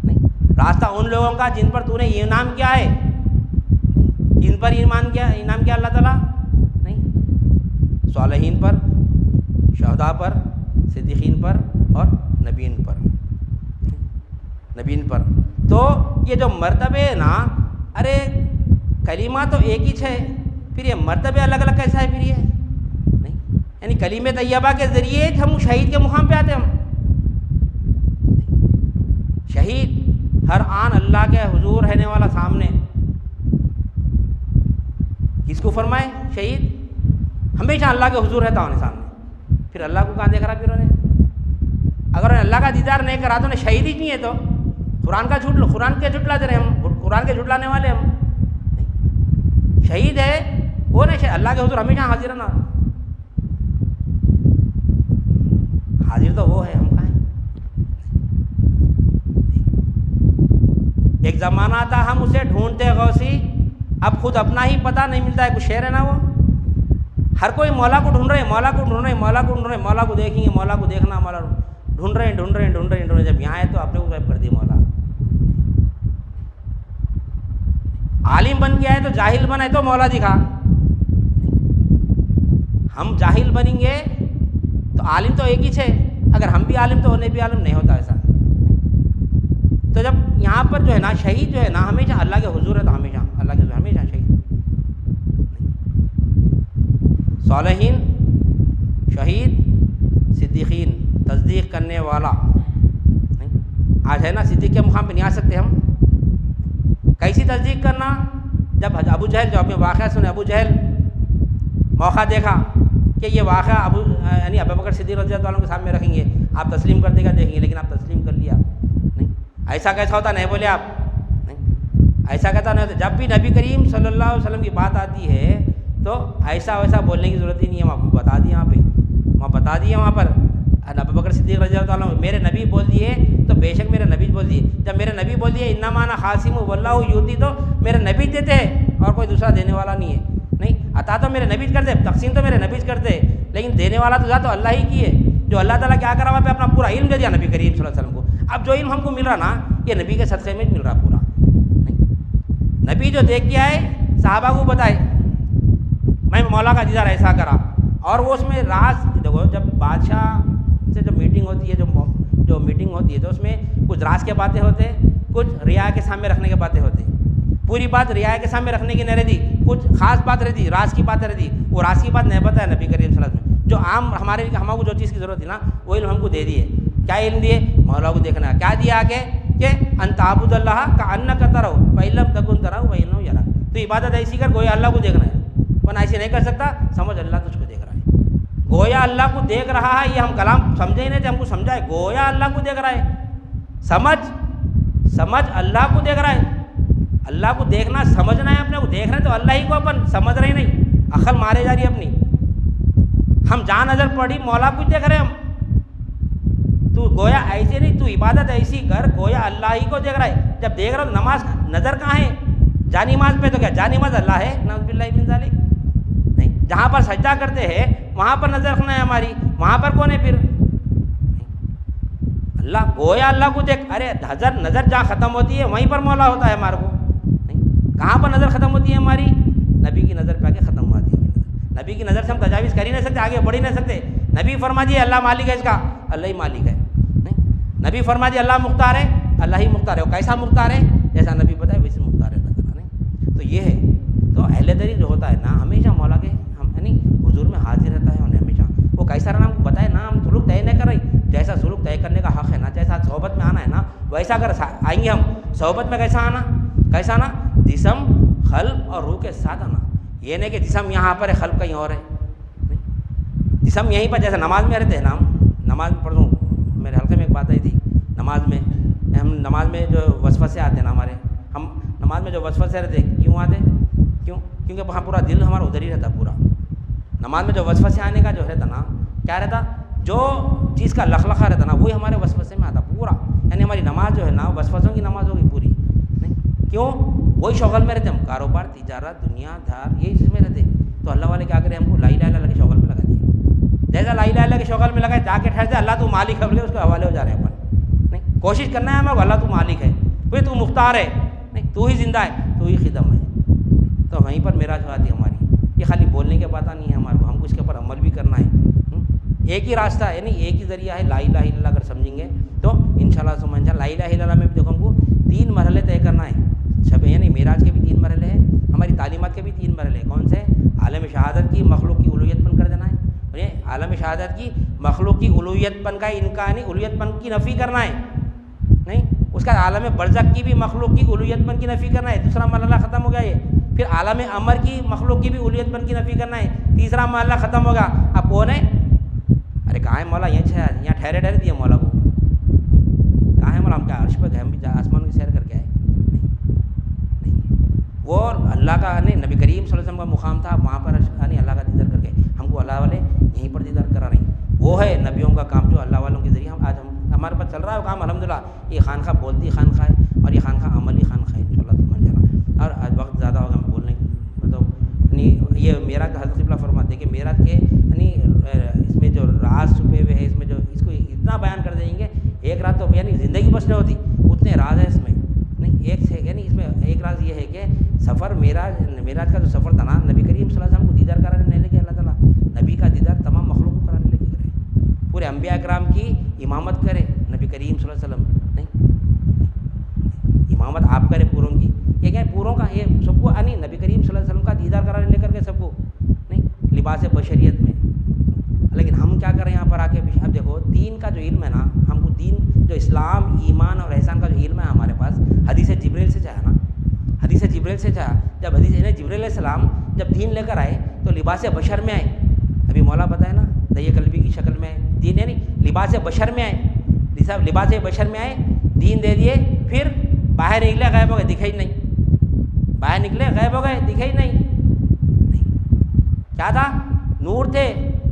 نہیں, راستہ ان لوگوں کا جن پر تو نے انعام کیا ہے, جن پر انعام کیا اللہ تعالیٰ. نہیں, صالحین پر, شہداء پر, صدیقین پر اور نبیین پر. تو یہ جو مرتبے نا, ارے کلمہ تو ایک ہی ہے, پھر یہ مرتبے الگ الگ کیسا ہے پھر یہ. نہیں, یعنی کلمہ طیبہ کے ذریعے ہم شہید کے مقام پہ آتے. ہم شہید ہر آن اللہ کے حضور رہنے والا سامنے, کس کو فرمائے شہید, ہمیشہ اللہ کے حضور رہتا ہونے سامنے. پھر اللہ کو کہاں دیکھ رہا پھر انہیں, اگر انہیں اللہ کا دیدار نہیں کرا تو انہیں شہید ہی نہیں ہے. تو قرآن کے جھٹلاتے رہے ہم, قرآن کے جھٹلانے والے ہم. شہید ہے وہ نہیں, اللہ کے حضور ہمیشہ حاضر ہے نا, حاضر تو وہ ہے, ہم کہاں ہیں. ایک زمانہ تھا ہم اسے ڈھونڈتے غوثی, اب خود اپنا ہی پتہ نہیں ملتا ہے. کچھ شعر ہے نا وہ, ہر کوئی مولا کو ڈھونڈ رہے ہیں, مولا کو ڈھونڈ رہے ہیں, مولا کو ڈھونڈ رہے ہیں, مولا کو دیکھیں گے, مولا کو دیکھنا, مولا ڈھونڈ رہے ہیں. جب یہاں آئے تو آپ نے کو غائب کر دیا مولا. عالم بن کے آئے تو جاہل بن آئے تو مولا دکھا. ہم جاہل بنیں گے تو عالم تو ایک ہی ہے, اگر ہم بھی عالم تو انہیں بھی عالم نہیں ہوتا ایسا. تو جب یہاں پر جو ہے نا شہید جو ہے نا ہمیشہ اللہ کے حضور ہے, تو ہمیشہ اللہ کے حضور, ہمیشہ شہید. صالحین, شہید, صدیقین, تصدیق کرنے والا. آج ہے نا صدیق کے مقام پہ نہیں آ سکتے ہم. کیسی تصدیق کرنا, جب ابو جہل, جو اپنے واقعہ سنے, ابو جہل موقع دیکھا کہ یہ واقعہ یعنی ابو بکر صدیق رضی اللہ عنہ کے سامنے رکھیں گے, آپ تسلیم کر دے گا دیکھیں گے, لیکن آپ تسلیم کر لیا. نہیں, ایسا کیسا ہوتا, نہیں بولے آپ. نہیں, ایسا کہتا نہیں ہوتا. جب بھی نبی کریم صلی اللہ علیہ وسلم کی بات آتی ہے تو ایسا ویسا بولنے کی ضرورت ہی نہیں ہے. ہم آپ کو بتا دیا, وہاں بتا دیا, وہاں پر ابو بکر صدیق رضی اللہ عنہ میرے نبی بول دیے تو بے شک میرے نبی بول دیے. جب میرے نبی بول دیے انما انا خاصم واللہ یؤتی, تو میرے نبی دیتے ہیں اور کوئی دوسرا دینے والا نہیں ہے. نہیں, عطا تو میرے نبی کرتے, تقسیم تو میرے نبی کرتے, لیکن دینے والا تو ذات تو اللہ ہی کی ہے. جو اللہ تعالیٰ کیا کرا وہاں پہ اپنا پورا علم دے دیا نبی کریم صلی اللہ علیہ وسلم کو. اب جو علم ہم کو مل رہا نا, یہ نبی کے صدقے میں مل رہا پورا. نبی جو دیکھ کے آئے صحابہ کو بتائے, میں مولا کا دیدار ایسا کرا, اور وہ اس میں راز دیکھو, جب بادشاہ سے جب میٹنگ ہوتی ہے, جو میٹنگ ہوتی ہے تو اس میں کچھ راز کے باتیں ہوتے, کچھ ریا کے سامنے رکھنے کے باتیں ہوتی. پوری بات ریا کے سامنے رکھنے کی نہیں رہتی, کچھ خاص بات رہتی, راز کی باتیں رہتی. وہ راز کی بات نہیں بتایا نبی کریم صلی اللہ علیہ وسلم, جو عام ہمارے ہم کو جو چیز کی ضرورت تھی نا وہ علم ہم کو دے دیے. کیا علم دیے, مولا کو دیکھنا. کیا دیا آگے کہ ان تعبد اللہ کأنک ترہ فإن لم تکن ترہ فإنہ یراک, تو عبادت ایسی کر گویا اللہ کو دیکھنا ہے, ورنہ ایسے نہیں کر سکتا. سمجھ اللہ تجھ کو دیکھ رہا ہے, گویا اللہ کو دیکھ رہا ہے. یہ ہم کلام سمجھے ہی نہیں تھے, ہم کو سمجھائے گویا اللہ کو دیکھ رہا ہے. سمجھ اللہ کو دیکھ رہا ہے. اللہ کو دیکھنا سمجھنا ہے, اپنے کو دیکھ رہے ہیں تو اللہ ہی کو اپن سمجھ رہے نہیں, عقل مارے جا رہی ہے اپنی. ہم جہاں نظر پڑی مولا کو دیکھ رہے ہم. تو گویا ایسے نہیں, تو عبادت ایسی کر گویا اللہ ہی کو دیکھ رہا ہے. جب دیکھ رہا ہو نماز, نظر کہاں ہے, جا نماز پہ, تو کیا جا نماز اللہ ہے, نعوذ باللہ من ذالک. نہیں, جہاں پر سجدہ کرتے ہیں وہاں پر نظر رکھنا ہے ہماری, وہاں پر کون ہے پھر اللہ. گویا اللہ کو دیکھ, ارے نظر جہاں ختم ہوتی ہے وہیں پر مولا ہوتا ہے ہمارے کو. نہیں, کہاں پر نظر ختم ہوتی ہے ہماری, نبی کی نظر پہ آ کے ختم ہوتی ہے. نبی کی نظر سے ہم تجاویز کر ہی نہیں سکتے, آگے بڑھ ہی نہیں سکتے. نبی فرما دیے اللہ مالک ہے اس کا, اللہ ہی مالک ہے. نہیں, نبی فرما دیے اللہ مختار ہے, اللہ ہی مختار ہے. وہ کیسا مختار ہے, جیسا نبی بتائے ویسے مختار ہے اللہ تعالیٰ. نہیں, تو یہ ہے. تو اہل دری جو ہوتا ہے نا ہمیشہ مولا کے ہم یعنی حضور میں حاضر رہتا ہے. انہیں ہمیشہ وہ کیسا رہنا ہم کو بتائے نا, ہم سلوک طے نہیں کر رہی. جیسا سلوک طے کرنے کا حق ہے نا, جیسا صحبت میں آنا ہے نا ویسا اگر آئیں گے ہم صحبت میں, کیسا آنا, جسم قلب اور روح کے ساتھ آنا. یہ نہیں کہ جسم یہاں پر ہے قلب کہیں اور ہے. جسم یہیں پر, جیسے نماز میں رہتے ہیں نا, ہم نماز میں پڑھوں, میرے حلقے میں ایک بات آئی تھی. نماز میں جو وسوسے آتے ہیں نا ہمارے, ہم نماز میں جو وسوسے رہتے کیوں آتے, کیونکہ وہاں پورا دل ہمارا ادھر ہی رہتا. پورا نماز میں جو وسوسے آنے کا جو رہتا نا, کیا رہتا, جو چیز کا لخلخہ رہتا نا وہی ہمارے وسوسے میں آتا پورا. یعنی ہماری نماز جو ہے نا وسوسوں کی نماز ہوگی پوری. نہیں, کیوں, وہی شغل میں رہتے ہم, کاروبار, تجارت, دنیا دھار, یہی چیز میں رہتے. تو اللہ والے کیا کرے, ہم کو لا الہ الا اللہ کے شغل میں لگا دیے. جیسا لا الہ الا اللہ کے شغل میں لگا جا کے ٹھہر جائے اللہ تو مالک ہے بول کے اس کے حوالے ہو جا رہے ہیں اپن. نہیں, کوشش کرنا ہے ہمیں کو اللہ تو مالک ہے, پھر تو مختار ہے, نہیں تو ہی زندہ ہے, تو ہی خدم ہے. تو وہیں پر معراج ہوتی ہے ہماری. یہ خالی بولنے کے باتیں نہیں ہے ہمارے کو, ہم کو اس کے اوپر عمل بھی کرنا ہے. ایک ہی راستہ ہے, یعنی ایک ہی ذریعہ ہے لا الہ الا اللہ. اگر سمجھیں گے تو انشاءاللہ ثم انشاءاللہ لا الہ الا اللہ میں بھی دیکھو ہم کو 3 مرحلے طے کرنا ہے. شب یعنی معراج کے بھی 3 مرحلے ہیں, ہماری تعلیمات کے بھی 3 مرحلے ہیں. کون سے؟ عالم شہادت کی مخلوق کی الوہیت پن کر دینا ہے. یہ عالم شہادت کی مخلوق کی الوہیت پن کا انکار نہیں, الوہیت پن کی نفی کرنا ہے. نہیں, اس کا عالم برزخ کی بھی مخلوق کی الوہیت پن کی نفی کرنا ہے. دوسرا مرحلہ ختم ہو گیا یہ. پھر عالم امر کی مخلوق کی بھی الوہیت پن کی نفی کرنا ہے. تیسرا مرحلہ ختم ہوگا. اب کون ہے؟ ارے کہاں ہے مولا؟ یہاں ٹھہرے دیے مولا کو. کہاں ہے مولا؟ ہم کیا عرش پہ گئے, ہم بھی آسمان کی سیر کر کے آئے؟ نہیں, وہ اللہ کا نہیں, نبی کریم صلی اللہ علیہ وسلم کا مقام تھا, وہاں پر نہیں اللہ کا دیدار کر کے ہم کو اللہ والے یہیں پر دیدار کرا رہے ہیں. وہ ہے نبیوں کا کام جو اللہ والوں کے ذریعے ہم آج ہمارے پاس چل رہا ہے کام الحمدللہ. یہ خانقاہ بولتی خانقاہ ہے اور یہ خانقاہ عملی خانقاہ ہے انشاءاللہ سمجھ جانا. اور آج وقت زیادہ ہوگا ہم بولنے مطلب یعنی یہ معراج کا حضرت قبلہ فرماتے کہ معراج کے یعنی اس میں جو راز چھپے ہوئے ہیں, اس میں جو اس کو اتنا بیان کر دیں گے, ایک رات تو یعنی زندگی بس نہیں ہوتی, اتنے راز ہیں اس میں. نہیں, ایک سے یعنی اس میں ایک راز یہ ہے کہ سفر معراج کا جو سفر تھا نا, نبی کریم صلی اللہ علیہ وسلم کو دیدار کرانے لے کے اللہ تعالیٰ نبی کا دیدار تمام مخلوق کو کرانے لے کے کرے, پورے انبیاء اکرام کی امامت کرے نبی کریم صلی اللہ علیہ وسلم. نہیں, امامت آپ کرے پوروں کی. یہ کیا ہے پوروں کا, یہ سب کو نہیں نبی کریم صلی اللہ علیہ وسلم کا دیدار کرانے لے کر کے سب کو نہیں لباس بشریت میں. لیکن ہم کیا کریں یہاں پر آ کے؟ اب دیکھو دین کا جو علم ہے نا, ہم کو دین جو اسلام ایمان اور احسان کا جو علم ہے ہمارے پاس حدیث جبریل سے چاہا نا, حدیث جبریل سے چاہا. جب حدیث جبریل علیہ السلام جب دین لے کر آئے تو لباس بشر میں آئے. ابھی مولا بتائے نا دہی قلبی کی شکل میں آئے دین, یعنی لباس بشر میں آئے. لباس بشر میں آئے, دین دے دیے, پھر باہر نکلے غائب ہو گئے, دکھے ہی نہیں. باہر نکلے غائب ہو گئے, دکھے ہی نہیں. کیا تھا؟ نور تھے,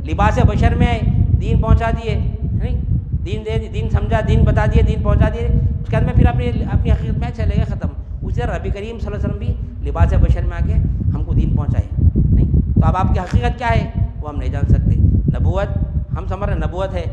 لباس بشر میں آئے, دین پہنچا دیے. نہیں, دین دے دین سمجھا, دین بتا دیے, دین پہنچا دیے. اس کے بعد میں پھر اپنی حقیقت میں چلے گئے, ختم. اسی طرح نبی کریم صلی اللہ علیہ وسلم بھی لباس بشر میں آ کے ہم کو دین پہنچائے. نہیں, تو اب آپ کی حقیقت کیا ہے وہ ہم نہیں جان سکتے. نبوت ہم سمجھ رہے نبوت ہے,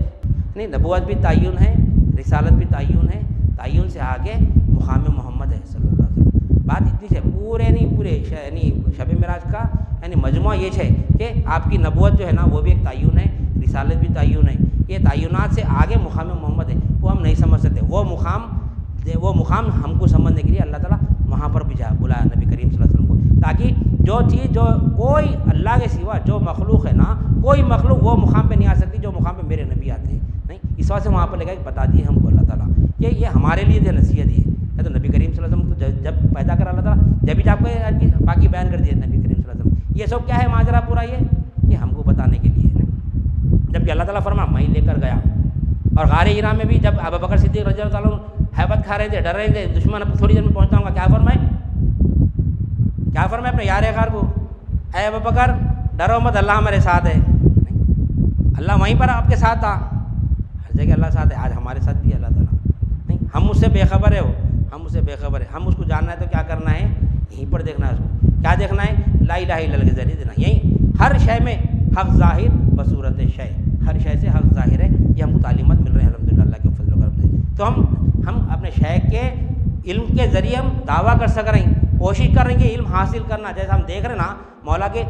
نہیں نبوت بھی تعین ہے, رسالت بھی تعین ہے. تعین سے آگے مقام محمد ہے صلی اللہ علیہ وسلم. بات اتنی ہے, پورے نہیں پورے یعنی شب معراج کا یعنی مجموعہ یہ ہے کہ آپ کی نبوت جو ہے نا وہ بھی ایک تعین ہے, رسالت بھی تعین ہے. یہ تعینات سے آگے مقام محمد ہے, وہ ہم نہیں سمجھ سکتے. وہ مقام ہم کو سمجھنے کے لیے اللہ تعالیٰ وہاں پر بھی بلایا نبی کریم صلی اللہ علیہ وسلم کو, تاکہ جو چیز جو کوئی اللہ کے سوا جو مخلوق ہے نا, کوئی مخلوق وہ مقام پہ نہیں آ سکتی جو مقام پہ میرے نبی آتے ہیں. نہیں, اس وجہ سے وہاں پر لگا کہ بتا دیے ہم کو اللہ تعالیٰ کہ یہ ہمارے لیے جو نصیحت ہے. تو نبی کریم صلی اللہ علیہ وسلم کو جب پیدا کرا اللہ تعالیٰ, جب بھی آپ کو باقی بیان کر دیا نبی کریم صلی اللہ علیہ وسلم. یہ سب کیا ہے ماجرا پورا, یہ ہم کو بتانے کے لیے. جب کہ اللہ تعالیٰ فرما میں لے کر گیا. اور غار ہرا میں بھی جب ابو بکر صدیق رضی اللہ تعالیٰ حیبت کھا رہے تھے, ڈر رہے تھے, دشمن اب تھوڑی دیر میں پہنچتا ہوں گا, کیا فرمائے اپنے یار غار کو, اے ابو بکر ڈرو مت, اللہ ہمارے ساتھ ہے. اللہ وہیں پر آپ کے ساتھ تھا, ہر جگہ اللہ ساتھ ہے. آج ہمارے ساتھ بھی اللہ تعالیٰ. نہیں, ہم اس سے بے خبر ہے, ہم اس سے بے خبر ہے. ہم اس کو جاننا ہے تو کیا کرنا ہے, یہیں پر دیکھنا ہے. اس کو کیا دیکھنا ہے؟ لا الہ الا اللہ کے ذریعے دینا. یہیں ہر شے میں حق ظاہر بصورت شے, ہر شے سے حق ظاہر ہے. یہ ہم کو تعلیمات مل رہے ہیں الحمدللہ اللہ کے فضل و کرم سے. تو ہم اپنے شیخ کے علم کے ذریعے ہم دعویٰ کر سک رہے ہیں, کوشش کر رہے ہیں کہ علم حاصل کرنا. جیسے ہم دیکھ رہے ہیں نا مولا کے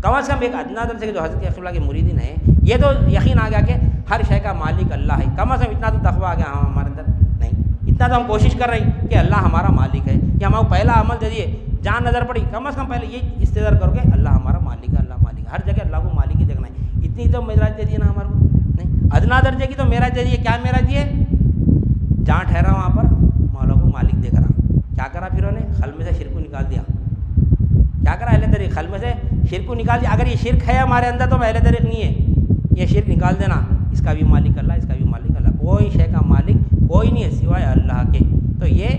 کم از کم ایک ادنا درجے کے جو حضرت قبلہ کے مریدین ہیں, یہ تو یقین آ گیا کہ ہر شے کا مالک اللہ ہے. کم از کم اتنا تو تقویٰ آ گیا ہمارے اندر. نہیں, اتنا تو ہم کوشش کر رہے ہیں کہ اللہ ہمارا مالک ہے. یہ ہم کو پہلا عمل دے دیے, جان نظر پڑی, کم از کم پہلے یہ استدار کرو کہ اللہ ہمارا مالک ہے, اللہ مالک ہے. ہر جگہ اللہ کو مالک ہی دیکھنا ہے. اتنی تو معراج دے دیے نا ہمارے کو. نہیں, ادنا درجے کی تو معراج دے دیے. کیا معراج دیے؟ جہاں ٹھہرا وہاں پر مولا کو مالک دیکھ رہا. کیا کرا پھر انہوں نے؟ خلوے سے شرک کو نکال دیا. کیا کرا اہل طریق؟ خلوے سے شرک کو نکال دیا. اگر یہ شرک ہے ہمارے اندر تو اہل طریق نہیں ہے. یہ شرک نکال دینا, اس کا بھی مالک اللہ, اس کا بھی مالک اللہ. کوئی شے کا مالک کوئی نہیں ہے سوائے اللہ کے. تو یہ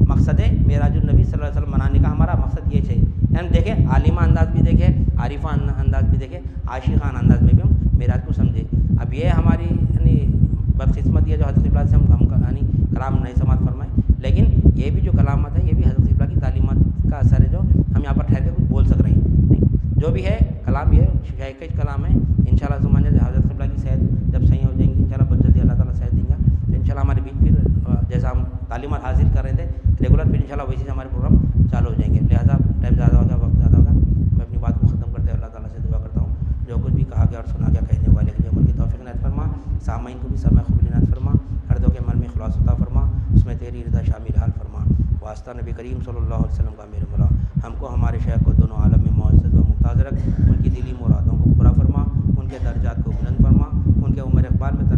مقصد ہے معراج النبی صلی اللہ علیہ وسلم منانے کا. ہمارا مقصد یہ ہے. یعنی دیکھیں عالمہ انداز بھی دیکھیں, عارفانہ انداز بھی دیکھیں, عاشقانہ انداز میں بھی ہم معراج کو سمجھیں. اب یہ ہماری یعنی بدقسمت یہ جو حضرت قبلہ سے ہم یعنی کلام نہیں سماعت فرمائے, لیکن یہ بھی جو کلامات ہے یہ بھی حضرت قبلہ کی تعلیمات کا اثر ہے جو ہم یہاں پر ٹھہر کے کچھ بول سک رہے ہیں. جو بھی ہے کلام یہ شیخ کلام ہے انشاءاللہ. حضرت قبلہ تعلیمات حاصل کر رہے تھے ریگولر، پھر انشاءاللہ ویسے ہمارے پروگرام چالو ہو جائیں گے. لہٰذا ٹائم زیادہ ہوگا، وقت زیادہ ہوگا، میں اپنی بات کو ختم کرتے ہوئے اللہ تعالیٰ سے دعا کرتا ہوں جو کچھ بھی کہا گیا اور سنا گیا کہنے والے کے عمل کی توفیق عنایت فرما، سامعین کو بھی سمع قبول عنایت فرما، ہر دو کے عمل میں خلاص عطا فرما، اس میں تیری رضا شامل حال فرما. واسطہ نبی کریم صلی اللہ علیہ وسلم کا میرے مولا، ہم کو ہمارے شیخ کو دونوں عالم میں معزز و ممتاز رکھ، ان کی دلی مرادوں کو پورا فرما، ان کے درجات کو بلند فرما، ان کے عمر اقبال میں